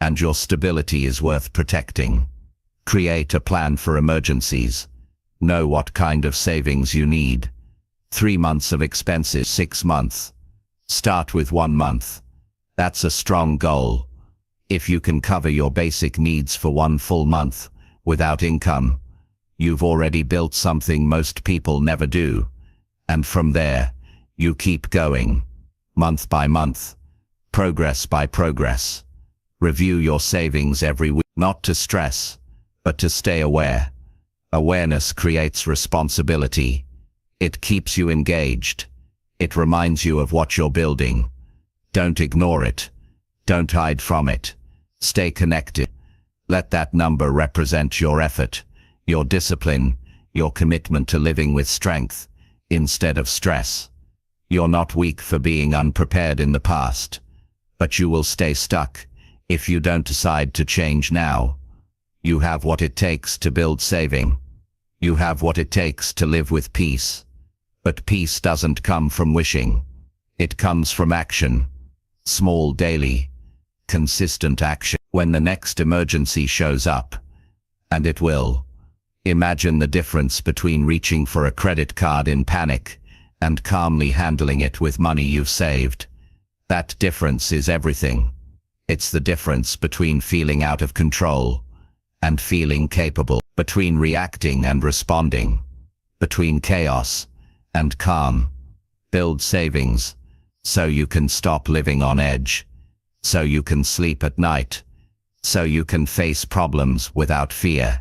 and your stability is worth protecting. Create a plan for emergencies. Know what kind of savings you need. 3 months of expenses, 6 months. Start with 1 month. That's a strong goal. If you can cover your basic needs for 1 full month without income, you've already built something most people never do. And from there, you keep going, month by month, progress by progress. Review your savings every week, not to stress, but to stay aware. Awareness creates responsibility. It keeps you engaged. It reminds you of what you're building. Don't ignore it. Don't hide from it. Stay connected. Let that number represent your effort, your discipline, your commitment to living with strength instead of stress. You're not weak for being unprepared in the past, but you will stay stuck if you don't decide to change now. You have what it takes to build saving. You have what it takes to live with peace. But peace doesn't come from wishing. It comes from action. Small, daily, consistent action. When the next emergency shows up, and it will, imagine the difference between reaching for a credit card in panic and calmly handling it with money you've saved. That difference is everything. It's the difference between feeling out of control and feeling capable, between reacting and responding, between chaos and calm. Build savings so you can stop living on edge, so you can sleep at night, so you can face problems without fear,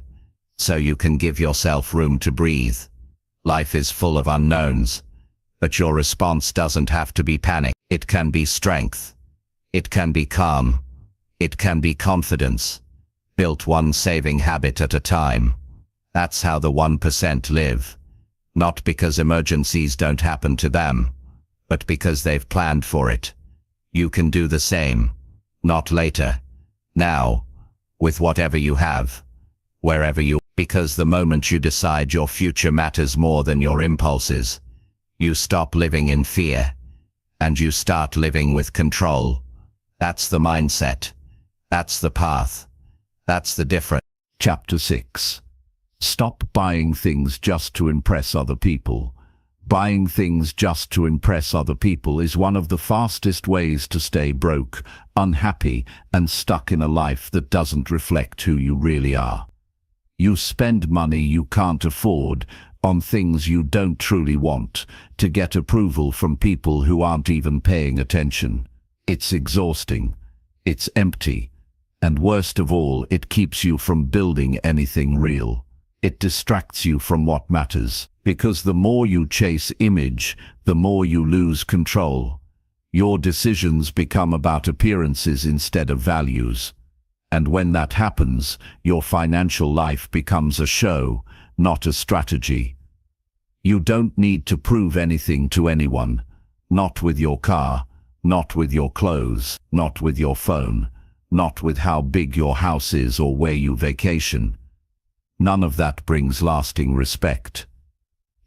so you can give yourself room to breathe. Life is full of unknowns, but your response doesn't have to be panic. It can be strength. It can be calm. It can be confidence. Built one saving habit at a time. That's how the 1% live. Not because emergencies don't happen to them, but because they've planned for it. You can do the same. Not later. Now. With whatever you have. Wherever you. Because the moment you decide your future matters more than your impulses, you stop living in fear, and you start living with control. That's the mindset. That's the path. That's the difference. Chapter 6. Stop buying things just to impress other people. Buying things just to impress other people is one of the fastest ways to stay broke, unhappy, and stuck in a life that doesn't reflect who you really are. You spend money you can't afford on things you don't truly want, to get approval from people who aren't even paying attention. It's exhausting. It's empty. And worst of all, it keeps you from building anything real. It distracts you from what matters, because the more you chase image, the more you lose control. Your decisions become about appearances instead of values. And when that happens, your financial life becomes a show, not a strategy. You don't need to prove anything to anyone. Not with your car, not with your clothes, not with your phone, not with how big your house is or where you vacation. None of that brings lasting respect.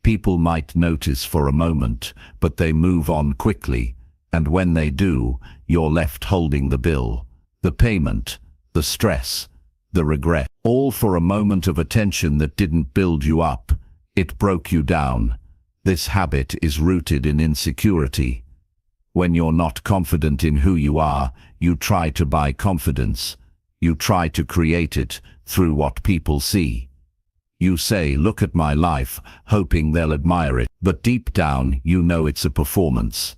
People might notice for a moment, but they move on quickly, and when they do, you're left holding the bill, the payment, the stress, the regret, all for a moment of attention that didn't build you up. It broke you down. This habit is rooted in insecurity. When you're not confident in who you are, you try to buy confidence. You try to create it through what people see. You say, "Look at my life," hoping they'll admire it, but deep down you know it's a performance.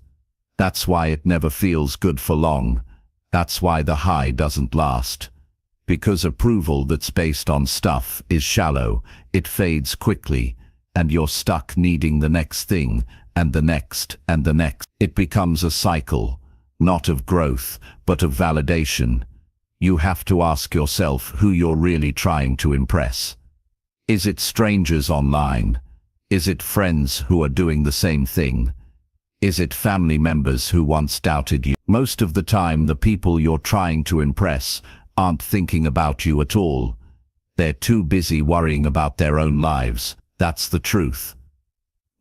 That's why it never feels good for long. That's why the high doesn't last. Because approval that's based on stuff is shallow, it fades quickly, and you're stuck needing the next thing, and the next, and the next. It becomes a cycle, not of growth, but of validation. You have to ask yourself who you're really trying to impress. Is it strangers online? Is it friends who are doing the same thing? Is it family members who once doubted you? Most of the time, the people you're trying to impress aren't thinking about you at all. They're too busy worrying about their own lives. That's the truth.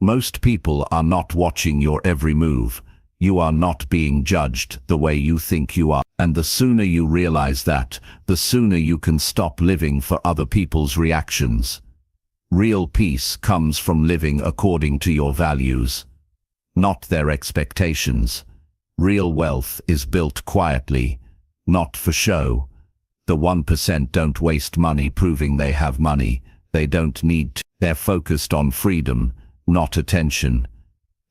Most people are not watching your every move. You are not being judged the way you think you are. And the sooner you realize that, the sooner you can stop living for other people's reactions. Real peace comes from living according to your values, not their expectations. Real wealth is built quietly, not for show. The 1% don't waste money proving they have money. They don't need to. They're focused on freedom, not attention.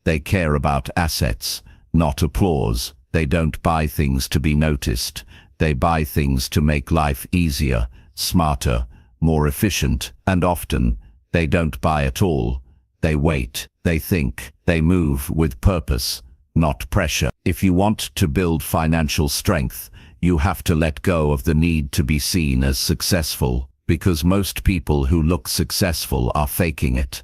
They care about assets, not applause. They don't buy things to be noticed. They buy things to make life easier, smarter, more efficient. And often, they don't buy at all. They wait, they think, they move with purpose, not pressure. If you want to build financial strength, you have to let go of the need to be seen as successful, because most people who look successful are faking it.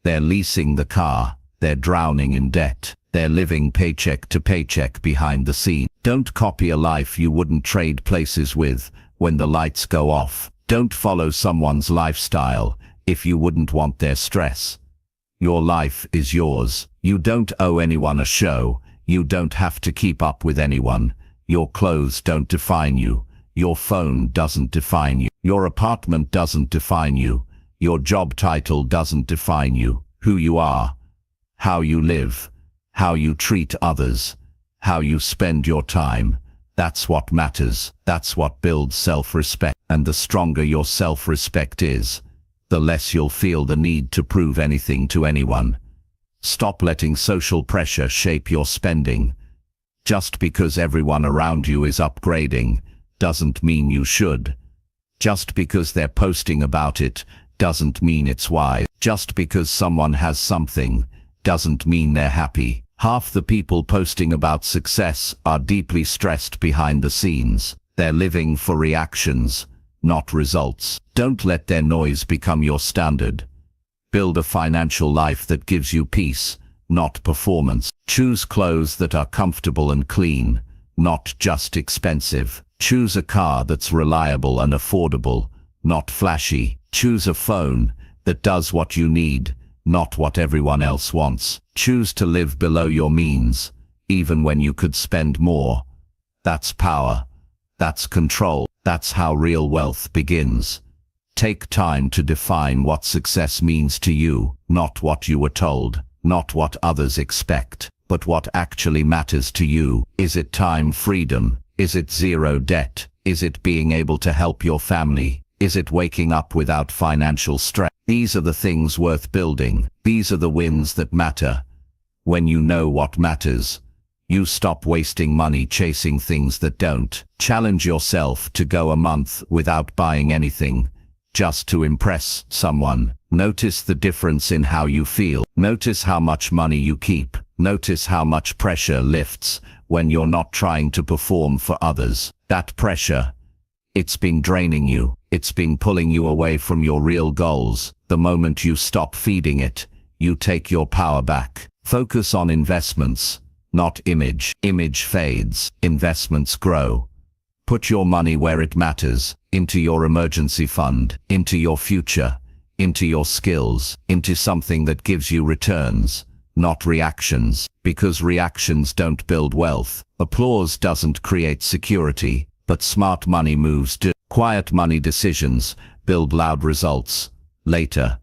They're leasing the car, they're drowning in debt, they're living paycheck to paycheck behind the scenes. Don't copy a life you wouldn't trade places with when the lights go off. Don't follow someone's lifestyle if you wouldn't want their stress. Your life is yours. You don't owe anyone a show. You don't have to keep up with anyone. Your clothes don't define you. Your phone doesn't define you. Your apartment doesn't define you. Your job title doesn't define you. Who you are, how you live, how you treat others, how you spend your time, that's what matters. That's what builds self-respect. And the stronger your self-respect is, the less you'll feel the need to prove anything to anyone. Stop letting social pressure shape your spending. Just because everyone around you is upgrading doesn't mean you should. Just because they're posting about it doesn't mean it's wise. Just because someone has something doesn't mean they're happy. Half the people posting about success are deeply stressed behind the scenes. They're living for reactions, not results. Don't let their noise become your standard. Build a financial life that gives you peace, not performance. Choose clothes that are comfortable and clean, not just expensive. Choose a car that's reliable and affordable, not flashy. Choose a phone that does what you need, not what everyone else wants. Choose to live below your means, even when you could spend more. That's power. That's control. That's how real wealth begins. Take time to define what success means to you, not what you were told, not what others expect, but what actually matters to you. Is it time freedom? Is it zero debt? Is it being able to help your family? Is it waking up without financial stress? These are the things worth building. These are the wins that matter. When you know what matters, you stop wasting money chasing things that don't. Challenge yourself to go a month without buying anything, just to impress someone. Notice the difference in how you feel. Notice how much money you keep. Notice how much pressure lifts when you're not trying to perform for others. That pressure, it's been draining you. It's been pulling you away from your real goals. The moment you stop feeding it, you take your power back. Focus on investments, not image. Image fades, investments grow. Put your money where it matters, into your emergency fund, into your future, into your skills, into something that gives you returns, not reactions, because reactions don't build wealth. Applause doesn't create security, but smart money moves do. Quiet money decisions build loud results later.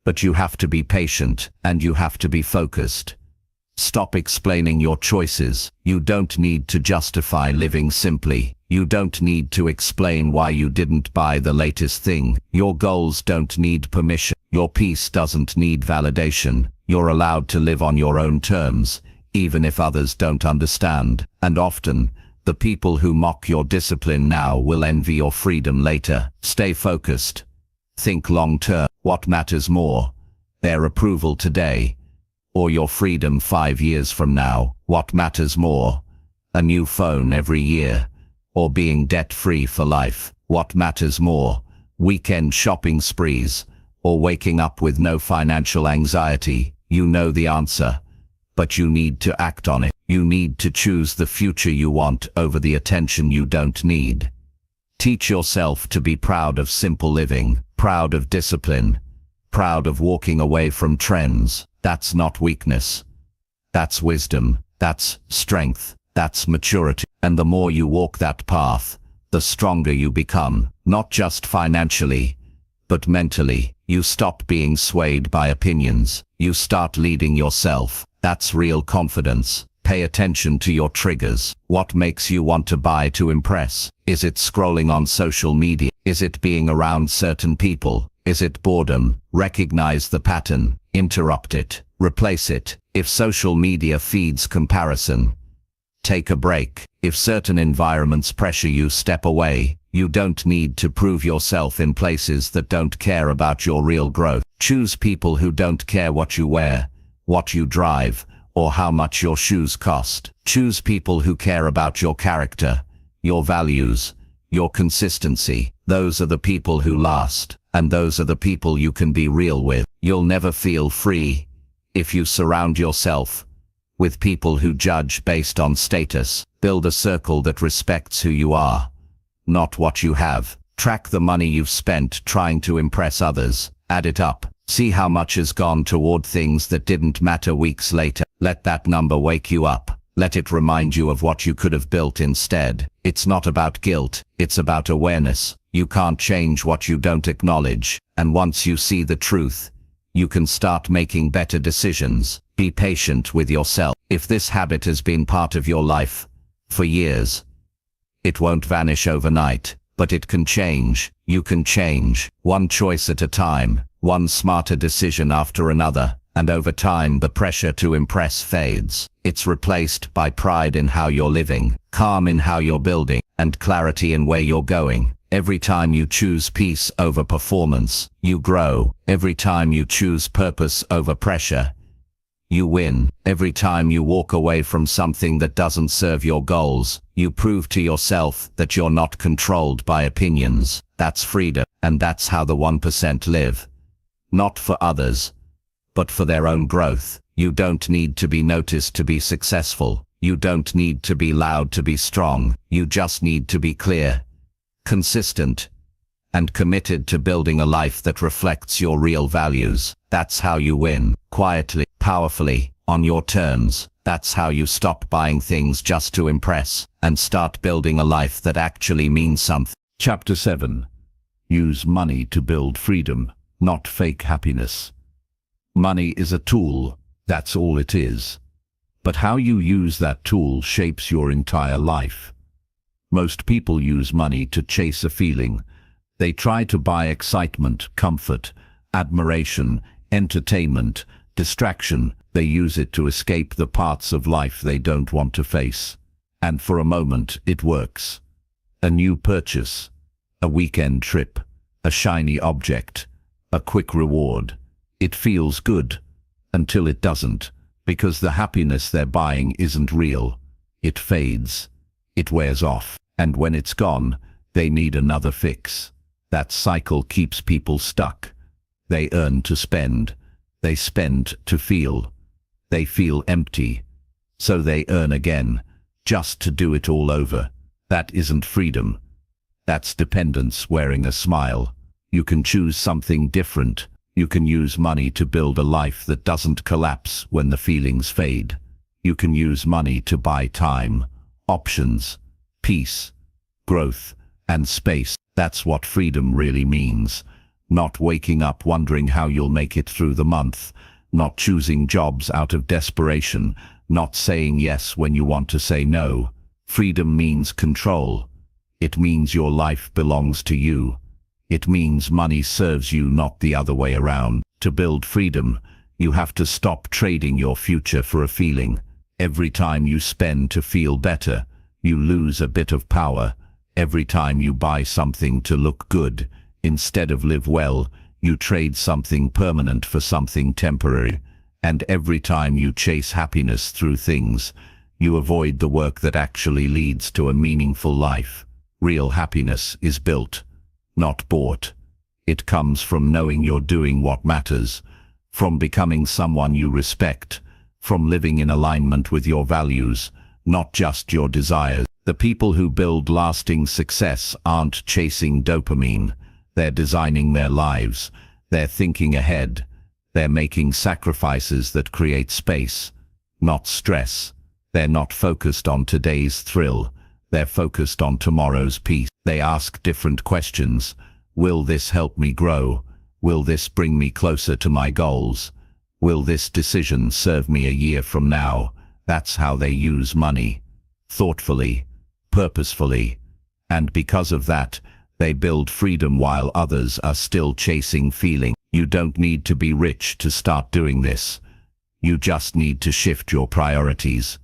But you have to be patient, and you have to be focused. Stop explaining your choices. You don't need to justify living simply. You don't need to explain why you didn't buy the latest thing. Your goals don't need permission. Your peace doesn't need validation. You're allowed to live on your own terms, even if others don't understand. And often, the people who mock your discipline now will envy your freedom later. Stay focused. Think long-term. What matters more? Their approval today, or your freedom 5 years from now? What matters more? A new phone every year, or being debt-free for life? What matters more? Weekend shopping sprees, or waking up with no financial anxiety? You know the answer, but you need to act on it. You need to choose the future you want over the attention you don't need. Teach yourself to be proud of simple living, proud of discipline, proud of walking away from trends. That's not weakness. That's wisdom. That's strength. That's maturity. And the more you walk that path, the stronger you become, not just financially, but mentally. You stop being swayed by opinions. You start leading yourself. That's real confidence. Pay attention to your triggers. What makes you want to buy to impress? Is it scrolling on social media? Is it being around certain people? Is it boredom? Recognize the pattern. Interrupt it. Replace it. If social media feeds comparison, take a break. If certain environments pressure you, step away. You don't need to prove yourself in places that don't care about your real growth. Choose people who don't care what you wear, what you drive, or how much your shoes cost. Choose people who care about your character, your values, your consistency. Those are the people who last, and those are the people you can be real with. You'll never feel free if you surround yourself with people who judge based on status. Build a circle that respects who you are, not what you have. Track the money you've spent trying to impress others. Add it up. See how much has gone toward things that didn't matter weeks later. Let that number wake you up. Let it remind you of what you could have built instead. It's not about guilt, it's about awareness. You can't change what you don't acknowledge, and once you see the truth, you can start making better decisions. Be patient with yourself. If this habit has been part of your life for years, it won't vanish overnight, but it can change. You can change, one choice at a time, one smarter decision after another, and over time the pressure to impress fades. It's replaced by pride in how you're living, calm in how you're building, and clarity in where you're going. Every time you choose peace over performance, you grow. Every time you choose purpose over pressure, you win. Every time you walk away from something that doesn't serve your goals, you prove to yourself that you're not controlled by opinions. That's freedom, and that's how the 1% live. Not for others, but for their own growth. You don't need to be noticed to be successful. You don't need to be loud to be strong. You just need to be clear, consistent, and committed to building a life that reflects your real values. That's how you win, quietly, powerfully, on your terms. That's how you stop buying things just to impress, and start building a life that actually means something. Chapter 7. Use money to build freedom, not fake happiness. Money is a tool, that's all it is. But how you use that tool shapes your entire life. Most people use money to chase a feeling. They try to buy excitement, comfort, admiration, entertainment, distraction. They use it to escape the parts of life they don't want to face. And for a moment, it works. A new purchase, a weekend trip, a shiny object, a quick reward. It feels good until it doesn't, because the happiness they're buying isn't real. It fades. It wears off. And when it's gone, they need another fix. That cycle keeps people stuck. They earn to spend. They spend to feel. They feel empty. So they earn again, just to do it all over. That isn't freedom. That's dependence wearing a smile. You can choose something different. You can use money to build a life that doesn't collapse when the feelings fade. You can use money to buy time, options, peace, growth, and space. That's what freedom really means. Not waking up wondering how you'll make it through the month. Not choosing jobs out of desperation. Not saying yes when you want to say no. Freedom means control. It means your life belongs to you. It means money serves you, not the other way around. To build freedom, you have to stop trading your future for a feeling. Every time you spend to feel better, you lose a bit of power. Every time you buy something to look good, instead of live well, you trade something permanent for something temporary. And every time you chase happiness through things, you avoid the work that actually leads to a meaningful life. Real happiness is built, not bought. It comes from knowing you're doing what matters, from becoming someone you respect, from living in alignment with your values, not just your desires. The people who build lasting success aren't chasing dopamine. They're designing their lives. They're thinking ahead. They're making sacrifices that create space, not stress. They're not focused on today's thrill. They're focused on tomorrow's peace. They ask different questions. Will this help me grow? Will this bring me closer to my goals? Will this decision serve me a year from now? That's how they use money. Thoughtfully, purposefully. And because of that, they build freedom while others are still chasing feeling. You don't need to be rich to start doing this. You just need to shift your priorities.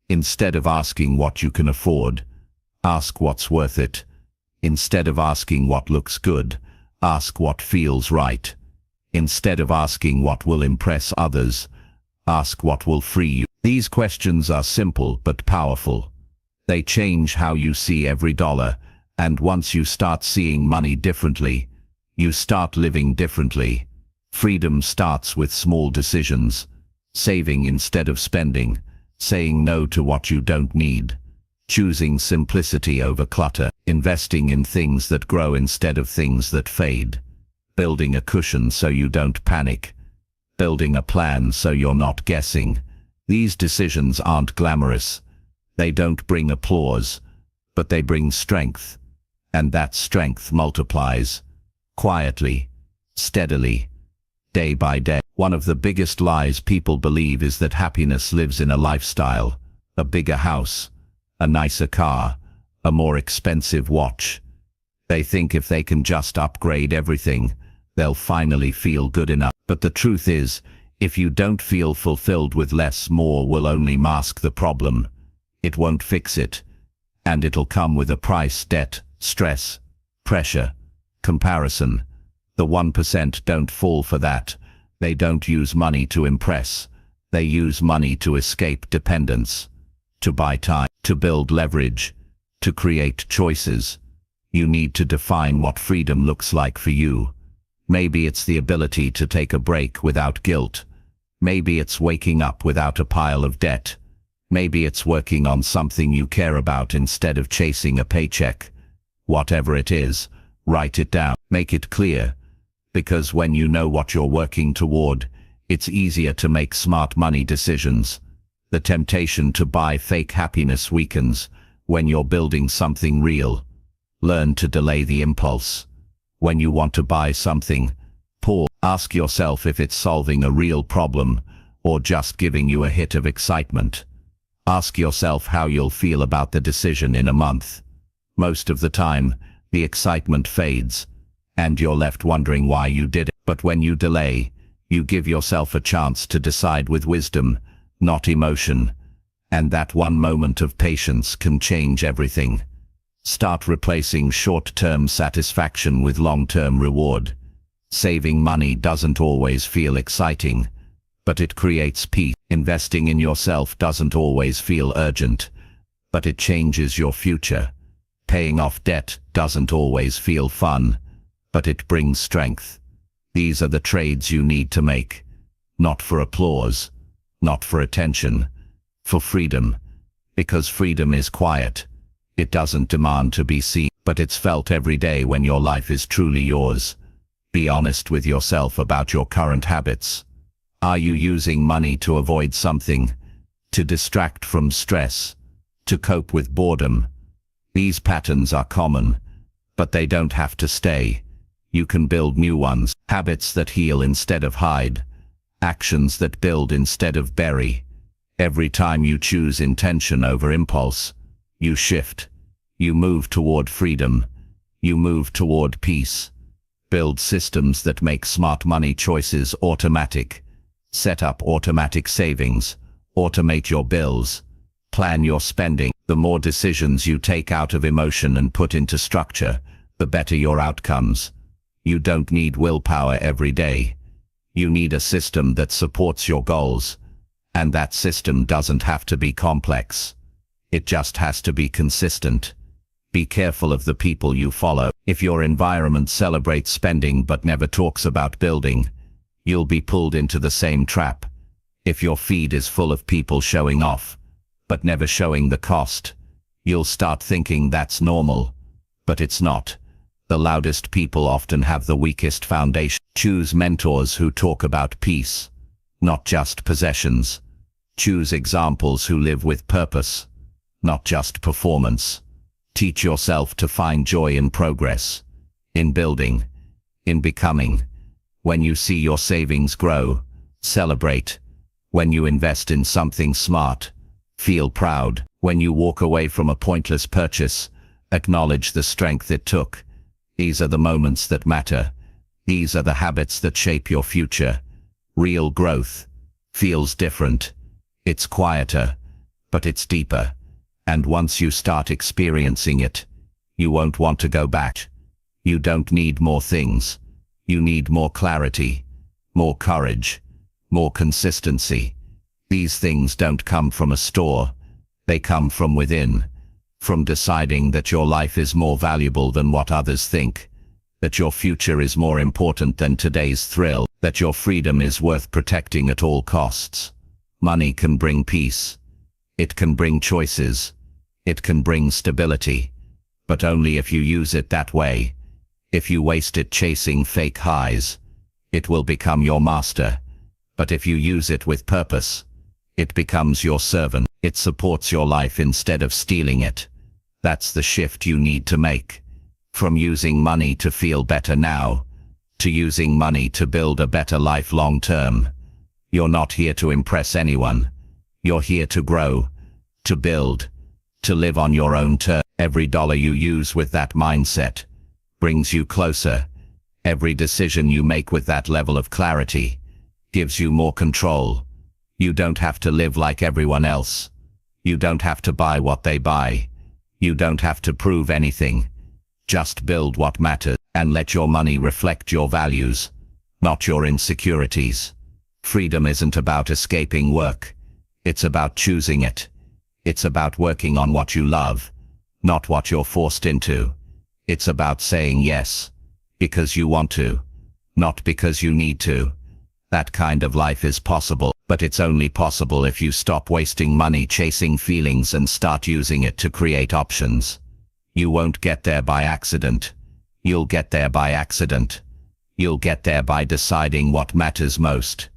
Instead of asking what you can afford, ask what's worth it. Instead of asking what looks good, ask what feels right. Instead of asking what will impress others, ask what will free you. These questions are simple but powerful. They change how you see every dollar, and once you start seeing money differently, you start living differently. Freedom starts with small decisions. Saving instead of spending. Saying no to what you don't need. Choosing simplicity over clutter. Investing in things that grow instead of things that fade. Building a cushion so you don't panic. Building a plan so you're not guessing. These decisions aren't glamorous. They don't bring applause, but they bring strength. And that strength multiplies. Quietly, steadily, day by day. One of the biggest lies people believe is that happiness lives in a lifestyle, a bigger house, a nicer car, a more expensive watch. They think if they can just upgrade everything, they'll finally feel good enough. But the truth is, if you don't feel fulfilled with less, more will only mask the problem. It won't fix it. And it'll come with a price: debt, stress, pressure, comparison. The 1% don't fall for that. They don't use money to impress. They use money to escape dependence, to buy time, to build leverage, to create choices. You need to define what freedom looks like for you. Maybe it's the ability to take a break without guilt. Maybe it's waking up without a pile of debt. Maybe it's working on something you care about instead of chasing a paycheck. Whatever it is, write it down. Make it clear. Because when you know what you're working toward, it's easier to make smart money decisions. The temptation to buy fake happiness weakens when you're building something real. Learn to delay the impulse. When you want to buy something, pause. Ask yourself if it's solving a real problem or just giving you a hit of excitement. Ask yourself how you'll feel about the decision in a month. Most of the time, the excitement fades, and you're left wondering why you did it. But when you delay, you give yourself a chance to decide with wisdom, not emotion. And that one moment of patience can change everything. Start replacing short-term satisfaction with long-term reward. Saving money doesn't always feel exciting, but it creates peace. Investing in yourself doesn't always feel urgent, but it changes your future. Paying off debt doesn't always feel fun, but it brings strength. These are the trades you need to make. Not for applause, not for attention, for freedom. Because freedom is quiet. It doesn't demand to be seen, but it's felt every day when your life is truly yours. Be honest with yourself about your current habits. Are you using money to avoid something? To distract from stress? To cope with boredom? These patterns are common, but they don't have to stay. You can build new ones. Habits that heal instead of hide. Actions that build instead of bury. Every time you choose intention over impulse, you shift. You move toward freedom. You move toward peace. Build systems that make smart money choices automatic. Set up automatic savings. Automate your bills. Plan your spending. The more decisions you take out of emotion and put into structure, the better your outcomes. You don't need willpower every day. You need a system that supports your goals. And that system doesn't have to be complex. It just has to be consistent. Be careful of the people you follow. If your environment celebrates spending but never talks about building, you'll be pulled into the same trap. If your feed is full of people showing off, but never showing the cost, you'll start thinking that's normal. But it's not. The loudest people often have the weakest foundation. Choose mentors who talk about peace, not just possessions. Choose examples who live with purpose, not just performance. Teach yourself to find joy in progress, in building, in becoming. When you see your savings grow, celebrate. When you invest in something smart, feel proud. When you walk away from a pointless purchase, acknowledge the strength it took. These are the moments that matter. These are the habits that shape your future. Real growth feels different. It's quieter, but it's deeper. And once you start experiencing it, you won't want to go back. You don't need more things. You need more clarity, more courage, more consistency. These things don't come from a store. They come from within. From deciding that your life is more valuable than what others think. That your future is more important than today's thrill. That your freedom is worth protecting at all costs. Money can bring peace. It can bring choices. It can bring stability. But only if you use it that way. If you waste it chasing fake highs, it will become your master. But if you use it with purpose, it becomes your servant. It supports your life instead of stealing it. That's the shift you need to make. From using money to feel better now, to using money to build a better life long term. You're not here to impress anyone. You're here to grow, to build, to live on your own terms. Every dollar you use with that mindset brings you closer. Every decision you make with that level of clarity gives you more control. You don't have to live like everyone else. You don't have to buy what they buy. You don't have to prove anything. Just build what matters and let your money reflect your values, not your insecurities. Freedom isn't about escaping work. It's about choosing it. It's about working on what you love, not what you're forced into. It's about saying yes, because you want to, not because you need to. That kind of life is possible, but it's only possible if you stop wasting money chasing feelings and start using it to create options. You won't get there by accident. You'll get there by accident. You'll get there by deciding what matters most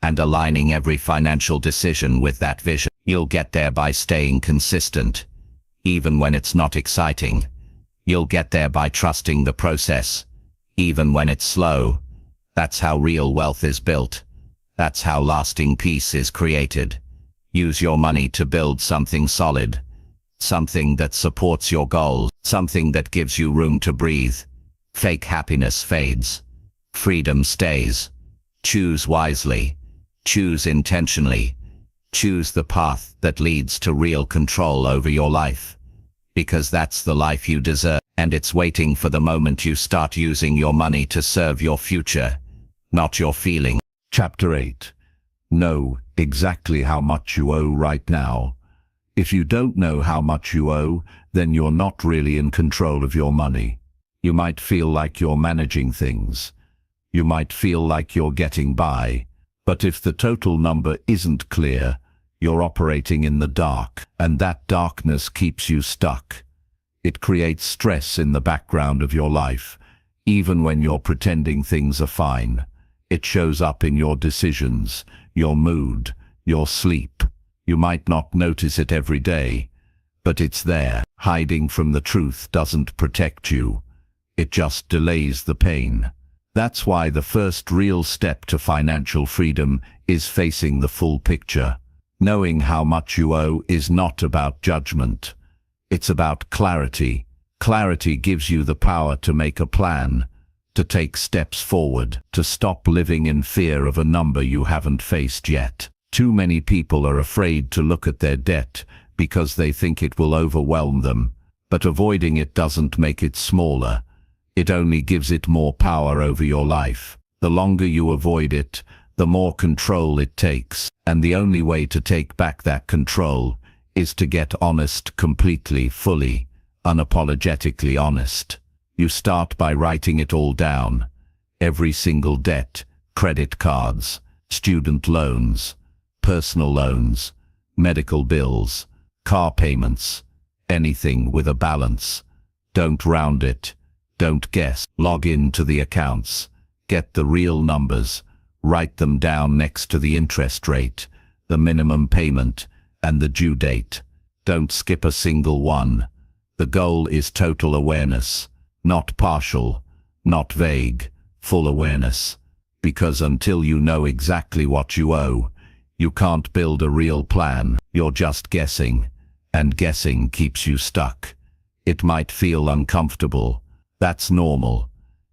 and aligning every financial decision with that vision. You'll get there by staying consistent, even when it's not exciting. You'll get there by trusting the process, even when it's slow. That's how real wealth is built. That's how lasting peace is created. Use your money to build something solid, something that supports your goals, something that gives you room to breathe. Fake happiness fades. Freedom stays. Choose wisely. Choose intentionally. Choose the path that leads to real control over your life. Because that's the life you deserve, and it's waiting for the moment you start using your money to serve your future, not your feeling. Chapter 8. Know exactly how much you owe right now. If you don't know how much you owe, then you're not really in control of your money. You might feel like you're managing things. You might feel like you're getting by. But if the total number isn't clear, you're operating in the dark, and that darkness keeps you stuck. It creates stress in the background of your life, even when you're pretending things are fine. It shows up in your decisions, your mood, your sleep. You might not notice it every day, but it's there. Hiding from the truth doesn't protect you. It just delays the pain. That's why the first real step to financial freedom is facing the full picture. Knowing how much you owe is not about judgment. It's about clarity. Clarity gives you the power to make a plan, to take steps forward, to stop living in fear of a number you haven't faced yet. Too many people are afraid to look at their debt because they think it will overwhelm them, but avoiding it doesn't make it smaller. It only gives it more power over your life. The longer you avoid it, the more control it takes, and the only way to take back that control is to get honest, completely, fully, unapologetically honest. You start by writing it all down. Every single debt, credit cards, student loans, personal loans, medical bills, car payments, anything with a balance. Don't round it. Don't guess. Log in to the accounts. Get the real numbers. Write them down next to the interest rate, the minimum payment, and the due date. Don't skip a single one. The goal is total awareness, not partial, not vague, full awareness. Because until you know exactly what you owe, you can't build a real plan. You're just guessing, and guessing keeps you stuck. It might feel uncomfortable. That's normal.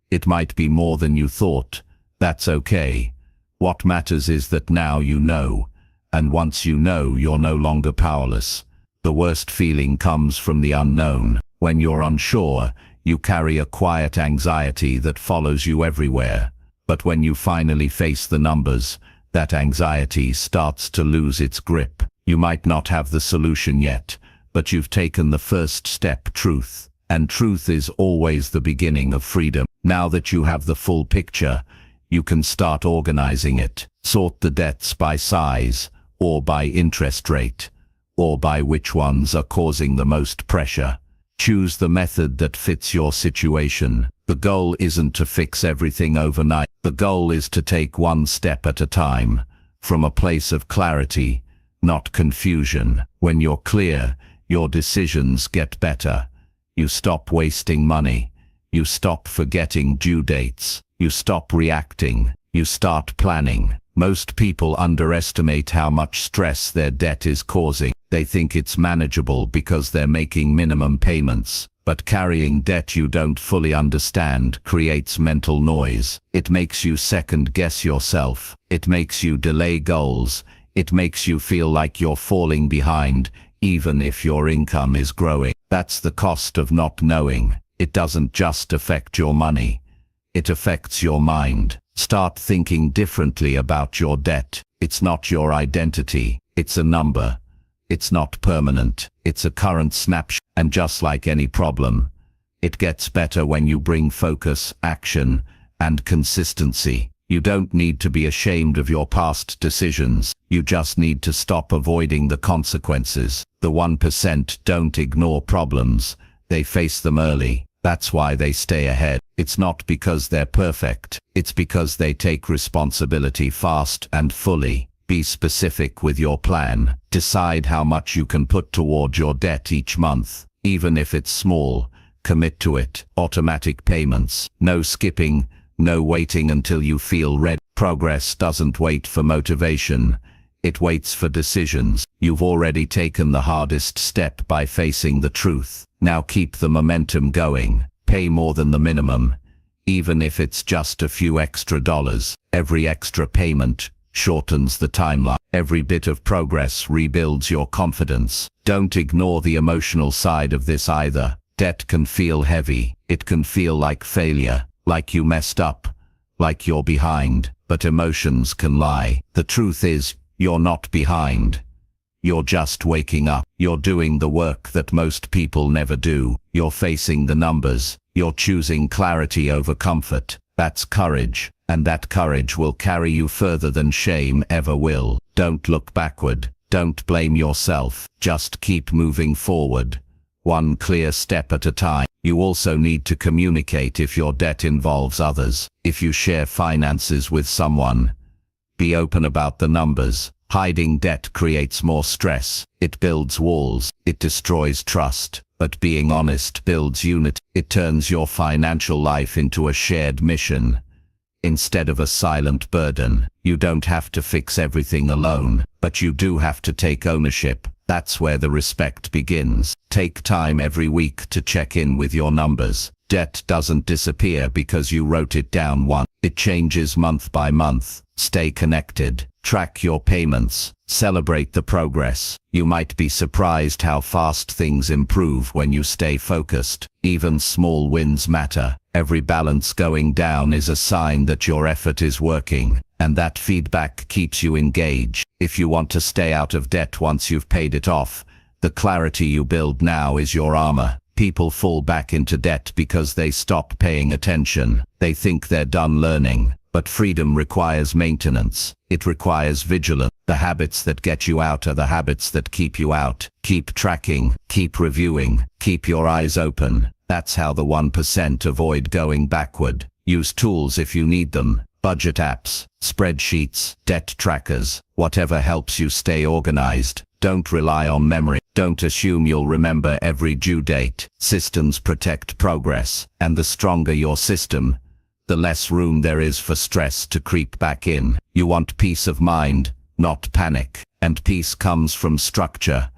It might be more than you thought. That's okay. What matters is that now you know, and once you know, you're no longer powerless. The worst feeling comes from the unknown. When you're unsure, you carry a quiet anxiety that follows you everywhere. But when you finally face the numbers, that anxiety starts to lose its grip. You might not have the solution yet, but you've taken the first step: truth. And truth is always the beginning of freedom. Now that you have the full picture, you can start organizing it. Sort the debts by size, or by interest rate, or by which ones are causing the most pressure. Choose the method that fits your situation. The goal isn't to fix everything overnight. The goal is to take one step at a time, from a place of clarity, not confusion. When you're clear, your decisions get better. You stop wasting money. You stop forgetting due dates. You stop reacting. You start planning. Most people underestimate how much stress their debt is causing. They think it's manageable because they're making minimum payments. But carrying debt you don't fully understand creates mental noise. It makes you second-guess yourself. It makes you delay goals. It makes you feel like you're falling behind, even if your income is growing. That's the cost of not knowing. It doesn't just affect your money. It affects your mind. Start thinking differently about your debt. It's not your identity. It's a number. It's not permanent. It's a current snapshot. And just like any problem, it gets better when you bring focus, action, and consistency. You don't need to be ashamed of your past decisions. You just need to stop avoiding the consequences. The 1% don't ignore problems. They face them early. That's why they stay ahead. It's not because they're perfect. It's because they take responsibility fast and fully. Be specific with your plan. Decide how much you can put toward your debt each month. Even if it's small, commit to it. Automatic payments. No skipping. No waiting until you feel ready. Progress doesn't wait for motivation. It waits for decisions. You've already taken the hardest step by facing the truth. Now keep the momentum going. Pay more than the minimum. even if it's just a few extra dollars. Every extra payment shortens the timeline. Every bit of progress rebuilds your confidence. Don't ignore the emotional side of this either. Debt can feel heavy. It can feel like failure, like you messed up, like you're behind. But emotions can lie. The truth is, you're not behind. You're just waking up. You're doing the work that most people never do. You're facing the numbers. You're choosing clarity over comfort. That's courage, and that courage will carry you further than shame ever will. Don't look backward. Don't blame yourself. Just keep moving forward, one clear step at a time. You also need to communicate if your debt involves others. If you share finances with someone, be open about the numbers. Hiding debt creates more stress. It builds walls. It destroys trust. But being honest builds unity. It turns your financial life into a shared mission instead of a silent burden. You don't have to fix everything alone, but you do have to take ownership. That's where the respect begins. Take time every week to check in with your numbers. Debt doesn't disappear because you wrote it down once. It changes month by month. Stay connected. Track your payments. Celebrate the progress. You might be surprised how fast things improve when you stay focused. Even small wins matter. Every balance going down is a sign that your effort is working, and that feedback keeps you engaged. If you want to stay out of debt once you've paid it off, the clarity you build now is your armor. People fall back into debt because they stop paying attention. They think they're done learning. But freedom requires maintenance. It requires vigilance. The habits that get you out are the habits that keep you out. Keep tracking, keep reviewing, keep your eyes open. That's how the 1% avoid going backward. Use tools if you need them. Budget apps, spreadsheets, debt trackers, whatever helps you stay organized. Don't rely on memory. Don't assume you'll remember every due date. Systems protect progress, and the stronger your system, the less room there is for stress to creep back in. You want peace of mind, not panic. And peace comes from structure.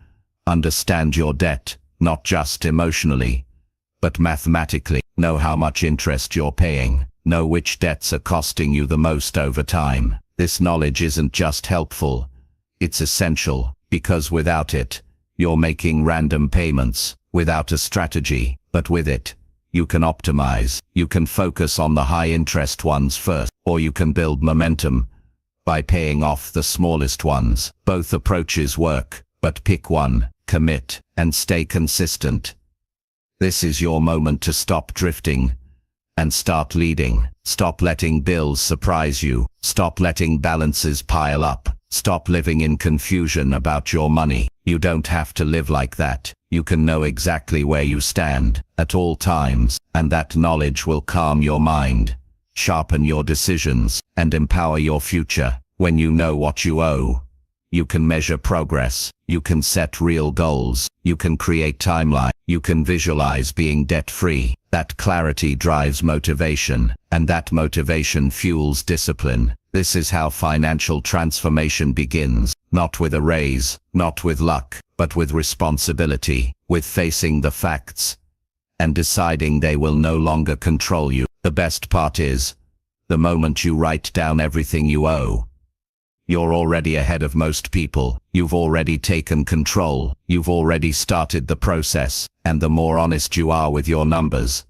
Understand your debt, not just emotionally, but mathematically. Know how much interest you're paying. Know which debts are costing you the most over time. This knowledge isn't just helpful, it's essential, because without it, you're making random payments, without a strategy. But with it, you can optimize. You can focus on the high-interest ones first, or you can build momentum by paying off the smallest ones. Both approaches work, but pick one, commit, and stay consistent. This is your moment to stop drifting and start leading. Stop letting bills surprise you. Stop letting balances pile up. Stop living in confusion about your money. You don't have to live like that. You can know exactly where you stand at all times, and that knowledge will calm your mind, sharpen your decisions, and empower your future. When you know what you owe, you can measure progress. You can set real goals. You can create timeline. You can visualize being debt-free. That clarity drives motivation, and that motivation fuels discipline. This is how financial transformation begins, not with a raise, not with luck, but with responsibility, with facing the facts, and deciding they will no longer control you. The best part is, the moment you write down everything you owe, you're already ahead of most people. You've already taken control. You've already started the process. And the more honest you are with your numbers,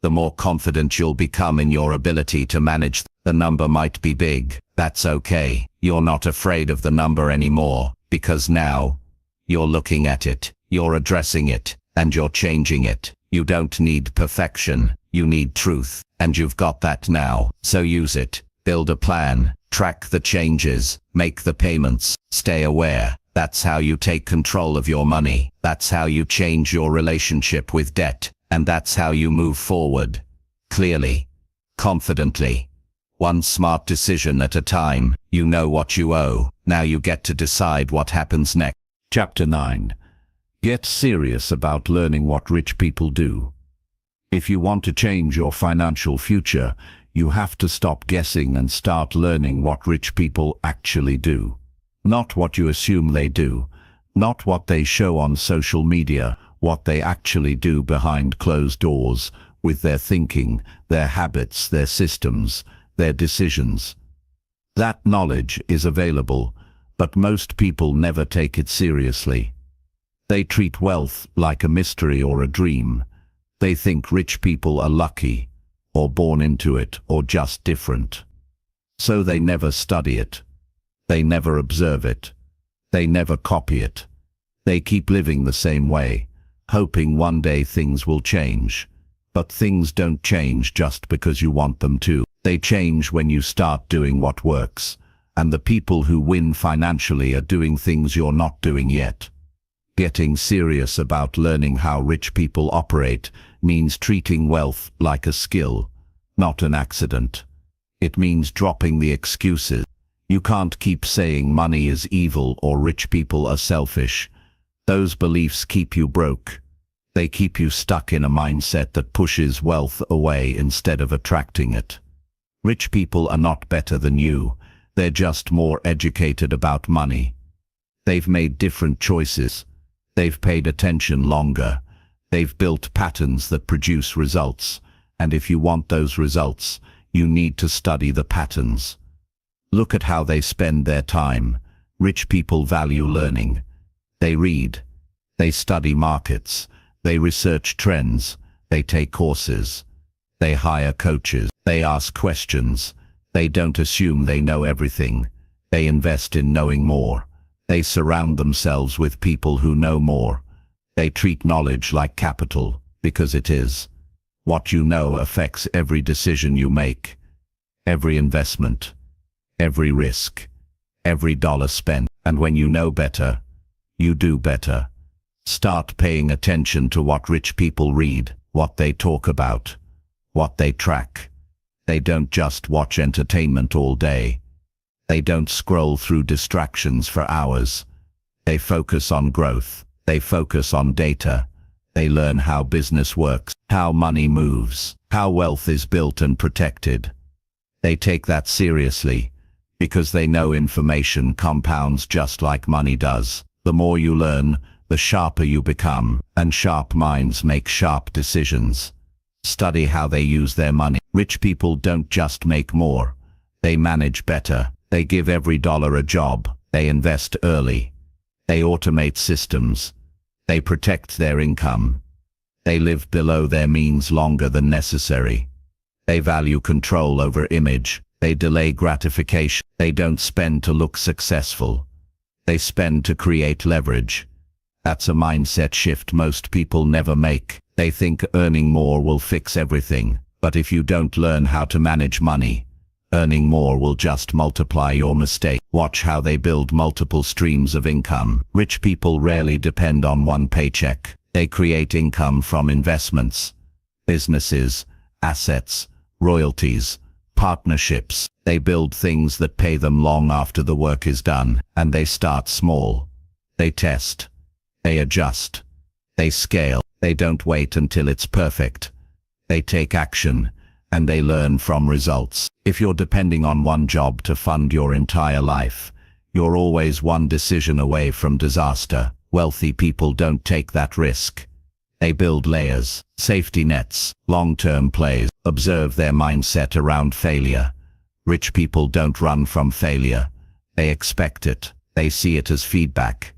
the more confident you'll become in your ability to manage. The number might be big. That's okay. You're not afraid of the number anymore, because now you're looking at it, you're addressing it, and you're changing it. You don't need perfection. You need truth. And you've got that now. So use it. Build a plan. Track the changes, make the payments, stay aware. That's how you take control of your money. That's how you change your relationship with debt. And that's how you move forward. Clearly, confidently. One smart decision at a time. You know what you owe. Now you get to decide what happens next. Chapter 9. Get serious about learning what rich people do. If you want to change your financial future, you have to stop guessing and start learning what rich people actually do. Not what you assume they do, not what they show on social media, what they actually do behind closed doors, with their thinking, their habits, their systems, their decisions. That knowledge is available, but most people never take it seriously. They treat wealth like a mystery or a dream. They think rich people are lucky, or born into it, or just different. So they never study it. They never observe it. They never copy it. They keep living the same way, hoping one day things will change. But things don't change just because you want them to. They change when you start doing what works, and the people who win financially are doing things you're not doing yet. Getting serious about learning how rich people operate means treating wealth like a skill, not an accident. It means dropping the excuses. You can't keep saying money is evil or rich people are selfish. Those beliefs keep you broke. They keep you stuck in a mindset that pushes wealth away instead of attracting it. Rich people are not better than you. They're just more educated about money. They've made different choices. They've paid attention longer. They've built patterns that produce results. And if you want those results, you need to study the patterns. Look at how they spend their time. Rich people value learning. They read. They study markets. They research trends. They take courses. They hire coaches. They ask questions. They don't assume they know everything. They invest in knowing more. They surround themselves with people who know more. They treat knowledge like capital, because it is. What you know affects every decision you make, every investment, every risk, every dollar spent. And when you know better, you do better. Start paying attention to what rich people read, what they talk about, what they track. They don't just watch entertainment all day. They don't scroll through distractions for hours. They focus on growth. They focus on data. They learn how business works, how money moves, how wealth is built and protected. They take that seriously, because they know information compounds just like money does. The more you learn, the sharper you become, and sharp minds make sharp decisions. Study how they use their money. Rich people don't just make more. They manage better. They give every dollar a job. They invest early. They automate systems. They protect their income. They live below their means longer than necessary. They value control over image. They delay gratification. They don't spend to look successful. They spend to create leverage. That's a mindset shift most people never make. They think earning more will fix everything. But if you don't learn how to manage money, earning more will just multiply your mistake. Watch how they build multiple streams of income. Rich people rarely depend on one paycheck. They create income from investments, businesses, assets, royalties, partnerships. They build things that pay them long after the work is done, and they start small. They test. They adjust. They scale. They don't wait until it's perfect. They take action, and they learn from results. If you're depending on one job to fund your entire life, you're always one decision away from disaster. Wealthy people don't take that risk. They build layers, safety nets, long-term plays. Observe their mindset around failure. Rich people don't run from failure. They expect it. They see it as feedback.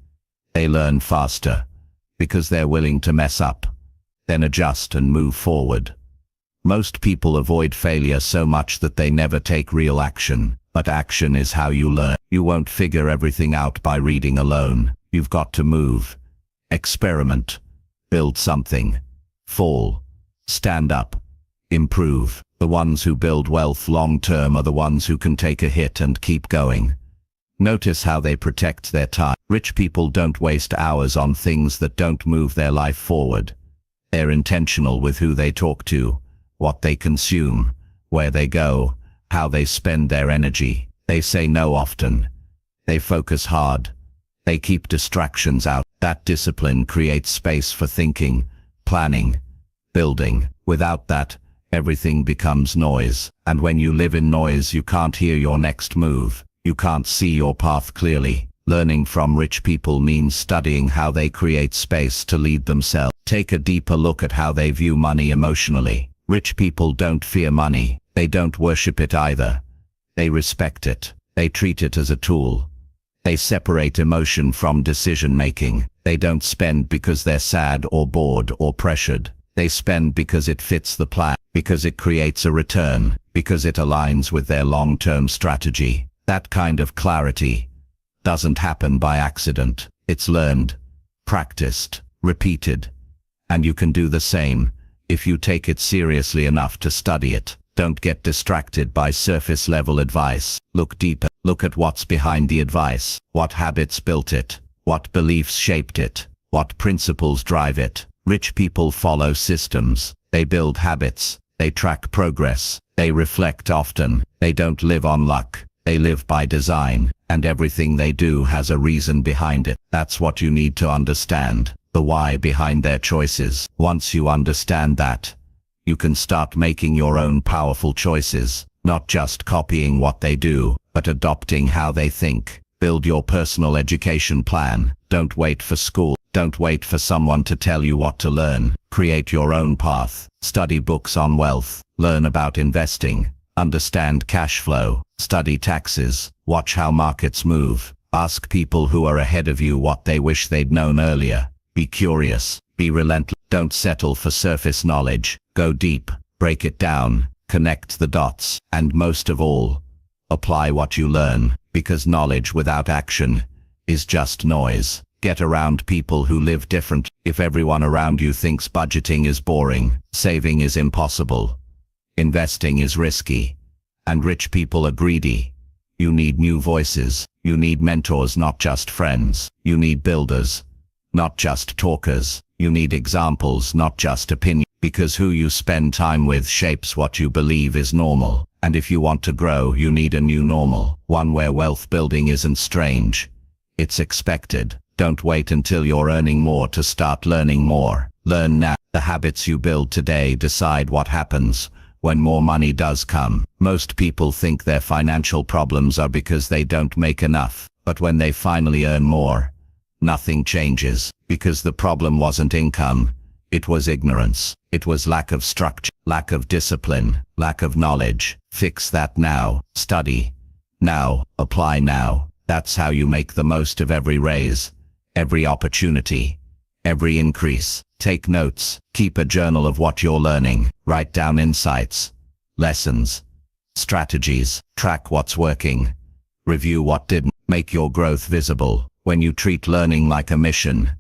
They learn faster, because they're willing to mess up, then adjust and move forward. Most people avoid failure so much that they never take real action, but action is how you learn. You won't figure everything out by reading alone. You've got to move, experiment, build something, fall, stand up, improve. The ones who build wealth long-term are the ones who can take a hit and keep going. Notice how they protect their time. Rich people don't waste hours on things that don't move their life forward. They're intentional with who they talk to, what they consume, where they go, how they spend their energy. They say no often. They focus hard. They keep distractions out. That discipline creates space for thinking, planning, building. Without that, everything becomes noise. And when you live in noise, you can't hear your next move. You can't see your path clearly. Learning from rich people means studying how they create space to lead themselves. Take a deeper look at how they view money emotionally. Rich people don't fear money. They don't worship it either. They respect it. They treat it as a tool. They separate emotion from decision-making. They don't spend because they're sad or bored or pressured. They spend because it fits the plan, because it creates a return, because it aligns with their long-term strategy. That kind of clarity doesn't happen by accident. It's learned, practiced, repeated. And you can do the same if you take it seriously enough to study it. Don't get distracted by surface-level advice. Look deeper. Look at what's behind the advice. What habits built it? What beliefs shaped it? What principles drive it? Rich people follow systems. They build habits. They track progress. They reflect often. They don't live on luck. They live by design. And everything they do has a reason behind it. That's what you need to understand. The why behind their choices. Once you understand that, you can start making your own powerful choices. Not just copying what they do, but adopting how they think. Build your personal education plan. Don't wait for school. Don't wait for someone to tell you what to learn. Create your own path. Study books on wealth. Learn about investing. Understand cash flow. Study taxes. Watch how markets move. Ask people who are ahead of you what they wish they'd known earlier. Be curious. Be relentless. Don't settle for surface knowledge. Go deep. Break it down. Connect the dots. And most of all, apply what you learn, because knowledge without action is just noise. Get around people who live different. If everyone around you thinks budgeting is boring, saving is impossible, investing is risky, and rich people are greedy, you need new voices. You need mentors, not just friends. You need builders, not just talkers. You need examples, not just opinions. Because who you spend time with shapes what you believe is normal. And if you want to grow, you need a new normal. One where wealth building isn't strange. It's expected. Don't wait until you're earning more to start learning more. Learn now. The habits you build today decide what happens when more money does come. Most people think their financial problems are because they don't make enough. But when they finally earn more, nothing changes. Because the problem wasn't income. It was ignorance. It was lack of structure, lack of discipline, lack of knowledge. Fix that now. Study now. Apply now. That's how you make the most of every raise, every opportunity, every increase. Take notes. Keep a journal of what you're learning. Write down insights, lessons, strategies. Track what's working. Review what didn't. Make your growth visible. When you treat learning like a mission,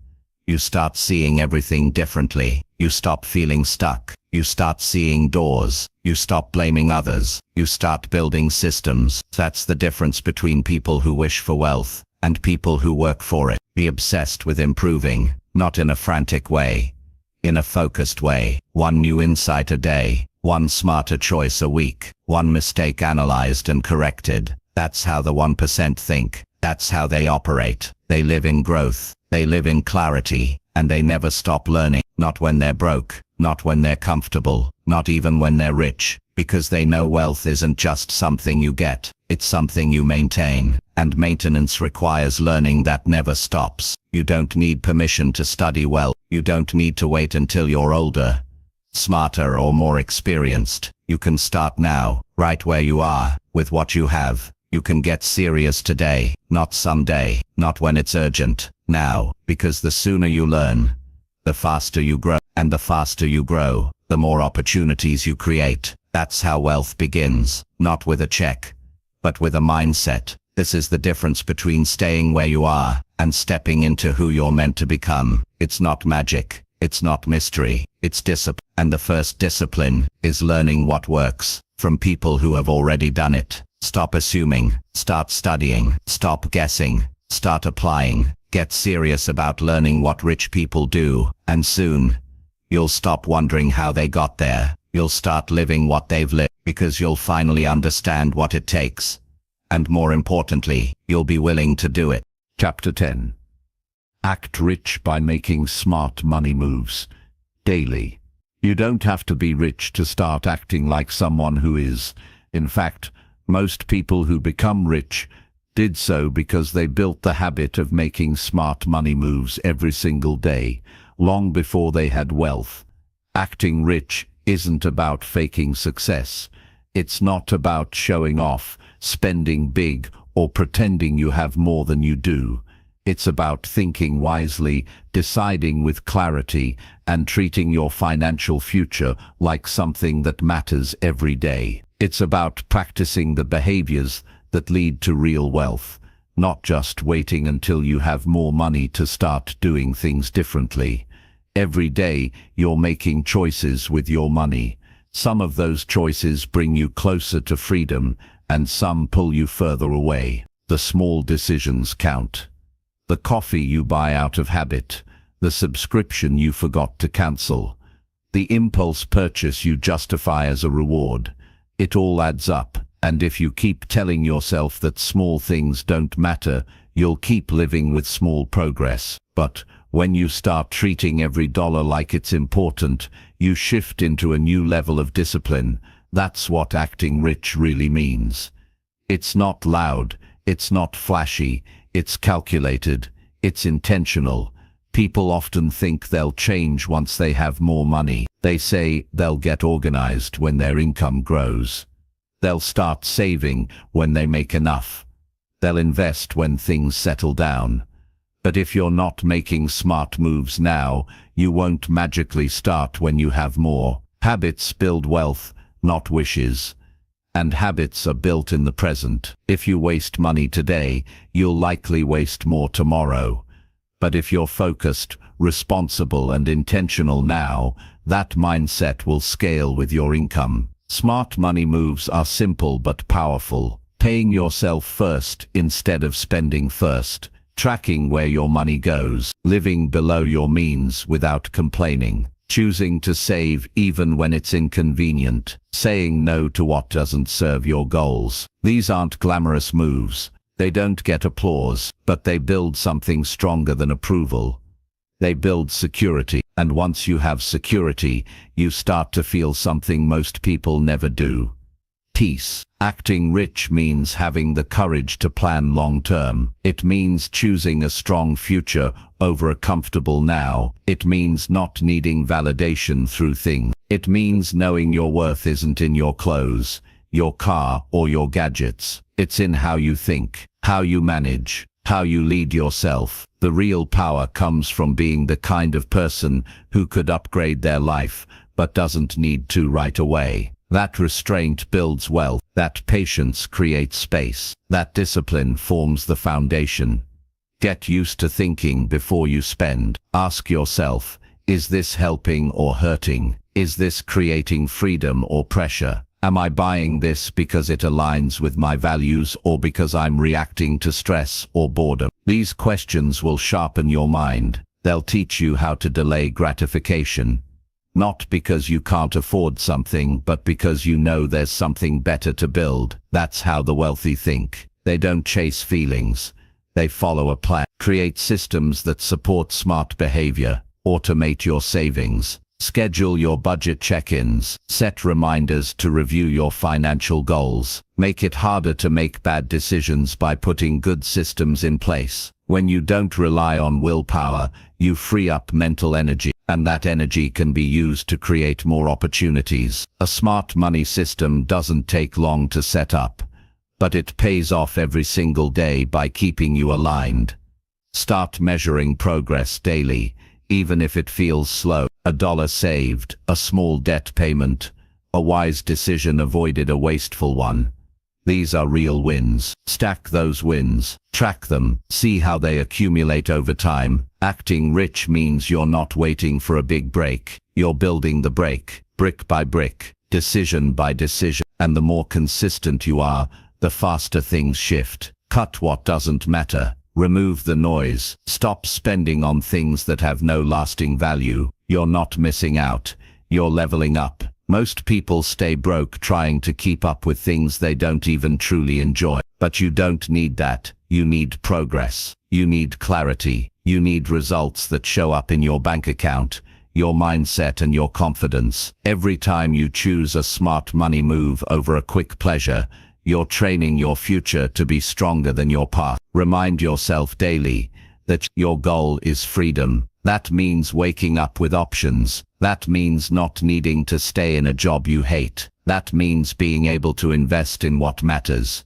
you start seeing everything differently. You stop feeling stuck. You start seeing doors. You stop blaming others. You start building systems. That's the difference between people who wish for wealth and people who work for it. Be obsessed with improving, not in a frantic way, in a focused way. One new insight a day, one smarter choice a week, one mistake analyzed and corrected. That's how the 1% think. That's how they operate. They live in growth. They live in clarity, and they never stop learning. Not when they're broke, not when they're comfortable, not even when they're rich, because they know wealth isn't just something you get, it's something you maintain, and maintenance requires learning that never stops. You don't need permission to study well. You don't need to wait until you're older, smarter or more experienced. You can start now, right where you are, with what you have. You can get serious today, not someday, not when it's urgent. Now, because the sooner you learn, the faster you grow, and the faster you grow, the more opportunities you create. That's how wealth begins, not with a check, but with a mindset. This is the difference between staying where you are and stepping into who you're meant to become. It's not magic, it's not mystery, it's discipline. And the first discipline is learning what works from people who have already done it. Stop assuming, start studying, stop guessing, start applying. Get serious about learning what rich people do, and soon, you'll stop wondering how they got there. You'll start living what they've lived, because you'll finally understand what it takes. And more importantly, you'll be willing to do it. Chapter 10. Act rich by making smart money moves. Daily. You don't have to be rich to start acting like someone who is. In fact, most people who become rich did so because they built the habit of making smart money moves every single day, long before they had wealth. Acting rich isn't about faking success. It's not about showing off, spending big, or pretending you have more than you do. It's about thinking wisely, deciding with clarity, and treating your financial future like something that matters every day. It's about practicing the behaviors that lead to real wealth, not just waiting until you have more money to start doing things differently. Every day, you're making choices with your money. Some of those choices bring you closer to freedom, and some pull you further away. The small decisions count. The coffee you buy out of habit, the subscription you forgot to cancel, the impulse purchase you justify as a reward. It all adds up, and if you keep telling yourself that small things don't matter, you'll keep living with small progress. But when you start treating every dollar like it's important, you shift into a new level of discipline. That's what acting rich really means. It's not loud, it's not flashy, it's calculated, it's intentional. People often think they'll change once they have more money. They say they'll get organized when their income grows. They'll start saving when they make enough. They'll invest when things settle down. But if you're not making smart moves now, you won't magically start when you have more. Habits build wealth, not wishes. And habits are built in the present. If you waste money today, you'll likely waste more tomorrow. But if you're focused, responsible, and intentional now, that mindset will scale with your income. Smart money moves are simple but powerful. Paying yourself first instead of spending first. Tracking where your money goes. Living below your means without complaining. Choosing to save even when it's inconvenient. Saying no to what doesn't serve your goals. These aren't glamorous moves. They don't get applause, but they build something stronger than approval. They build security, and once you have security, you start to feel something most people never do. Peace. Acting rich means having the courage to plan long-term. It means choosing a strong future over a comfortable now. It means not needing validation through things. It means knowing your worth isn't in your clothes, your car, or your gadgets. It's in how you think, how you manage, how you lead yourself. The real power comes from being the kind of person who could upgrade their life, but doesn't need to right away. That restraint builds wealth. That patience creates space. That discipline forms the foundation. Get used to thinking before you spend. Ask yourself, is this helping or hurting? Is this creating freedom or pressure? Am I buying this because it aligns with my values or because I'm reacting to stress or boredom? These questions will sharpen your mind. They'll teach you how to delay gratification. Not because you can't afford something, but because you know there's something better to build. That's how the wealthy think. They don't chase feelings. They follow a plan. Create systems that support smart behavior. Automate your savings. Schedule your budget check-ins. Set reminders to review your financial goals. Make it harder to make bad decisions by putting good systems in place. When you don't rely on willpower, you free up mental energy, and that energy can be used to create more opportunities. A smart money system doesn't take long to set up, but it pays off every single day by keeping you aligned. Start measuring progress daily, even if it feels slow. $1 saved, a small debt payment, a wise decision avoided, a wasteful one. These are real wins. Stack those wins. Track them. See how they accumulate over time. Acting rich means you're not waiting for a big break. You're building the break, brick by brick, decision by decision. And the more consistent you are, the faster things shift. Cut what doesn't matter. Remove the noise. Stop spending on things that have no lasting value. You're not missing out. You're leveling up. Most people stay broke trying to keep up with things they don't even truly enjoy. But you don't need that. You need progress. You need clarity. You need results that show up in your bank account, your mindset, and your confidence. Every time you choose a smart money move over a quick pleasure, you're training your future to be stronger than your past. Remind yourself daily that your goal is freedom. That means waking up with options, That means not needing to stay in a job you hate. That means being able to invest in what matters,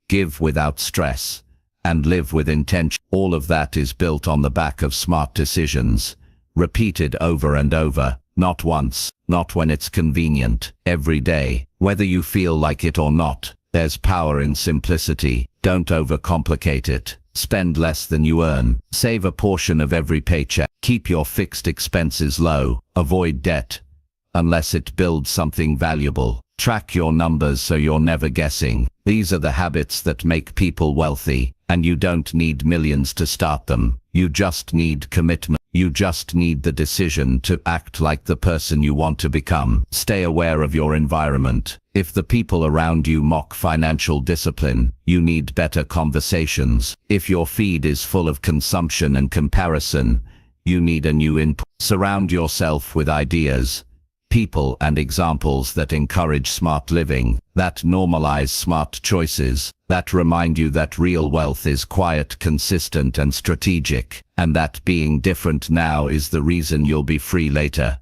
give without stress, and live with intention. All of that is built on the back of smart decisions, repeated over and over, not once, not when it's convenient, every day. Whether you feel like it or not, there's power in simplicity. Don't overcomplicate it. Spend less than you earn. Save a portion of every paycheck. Keep your fixed expenses low. Avoid debt, unless it builds something valuable. Track your numbers so you're never guessing. These are the habits that make people wealthy, and you don't need millions to start them. You just need commitment. You just need the decision to act like the person you want to become. Stay aware of your environment. If the people around you mock financial discipline, you need better conversations. If your feed is full of consumption and comparison, you need a new input. Surround yourself with ideas, people and examples that encourage smart living, that normalize smart choices, that remind you that real wealth is quiet, consistent, and strategic, and that being different now is the reason you'll be free later.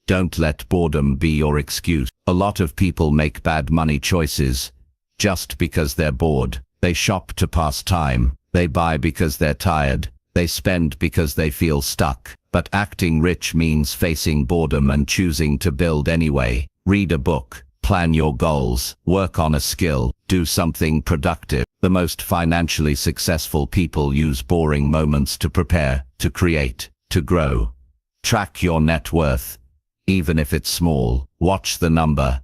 Don't let boredom be your excuse. A lot of people make bad money choices just because they're bored. They shop to pass time. They buy because they're tired. They spend because they feel stuck. But acting rich means facing boredom and choosing to build anyway. Read a book, plan your goals, work on a skill, do something productive. The most financially successful people use boring moments to prepare, to create, to grow. Track your net worth, even if it's small. Watch the number.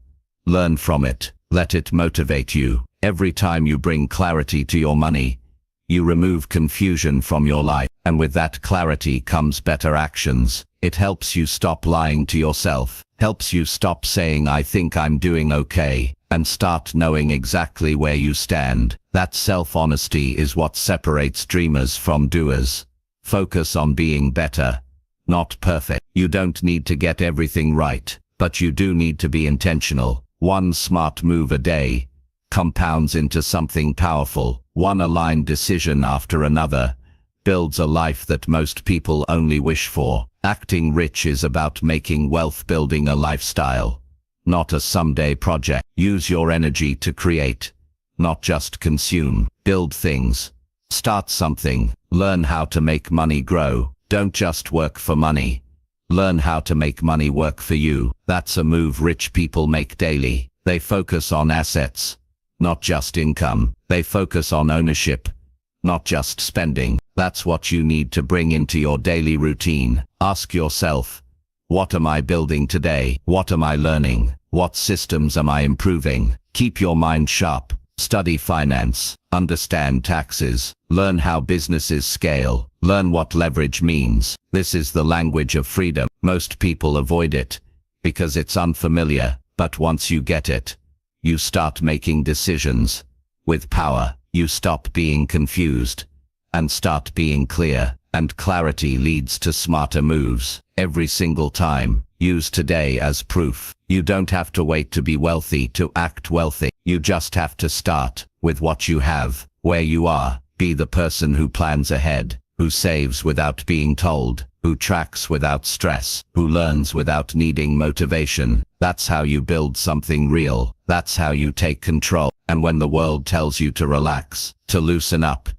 Learn from it. Let it motivate you. Every time you bring clarity to your money, you remove confusion from your life. And with that clarity comes better actions. It helps you stop lying to yourself, helps you stop saying "I think I'm doing okay," and start knowing exactly where you stand. That self-honesty is what separates dreamers from doers. Focus on being better, not perfect. You don't need to get everything right, but you do need to be intentional. One smart move a day compounds into something powerful. One aligned decision after another builds a life that most people only wish for. Acting rich is about making wealth, building a lifestyle, not a someday project. Use your energy to create, not just consume. Build things. Start something. Learn how to make money grow. Don't just work for money. Learn how to make money work for you. That's a move rich people make daily. They focus on assets, not just income. They focus on ownership, not just spending. That's what you need to bring into your daily routine. Ask yourself, what am I building today? What am I learning? What systems am I improving? Keep your mind sharp. Study finance. Understand taxes. Learn how businesses scale. Learn what leverage means. This is the language of freedom. Most people avoid it because it's unfamiliar, but once you get it, you start making decisions with power. You stop being confused and start being clear, and clarity leads to smarter moves. Every single time. Use today as proof. You don't have to wait to be wealthy to act wealthy. You just have to start with what you have, where you are. Be the person who plans ahead, who saves without being told, who tracks without stress, who learns without needing motivation. That's how you build something real. That's how you take control. And when the world tells you to relax, to loosen up,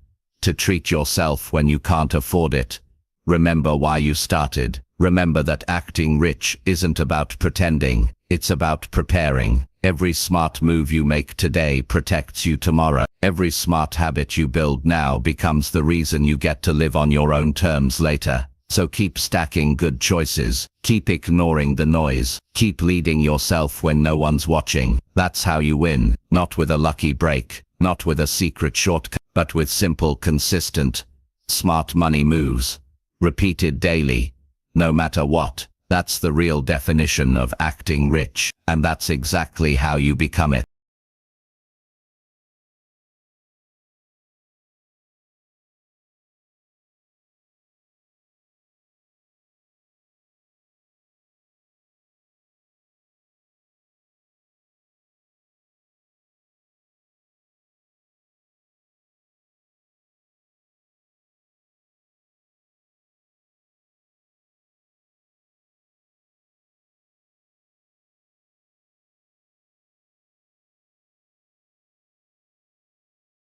to treat yourself when you can't afford it, remember why you started. Remember that acting rich isn't about pretending, it's about preparing. Every smart move you make today protects you tomorrow. Every smart habit you build now becomes the reason you get to live on your own terms later. So keep stacking good choices. Keep ignoring the noise. Keep leading yourself when no one's watching. That's how you win. Not with a lucky break, not with a secret shortcut, but with simple, consistent, smart money moves. Repeated daily, no matter what. That's the real definition of acting rich, and that's exactly how you become it.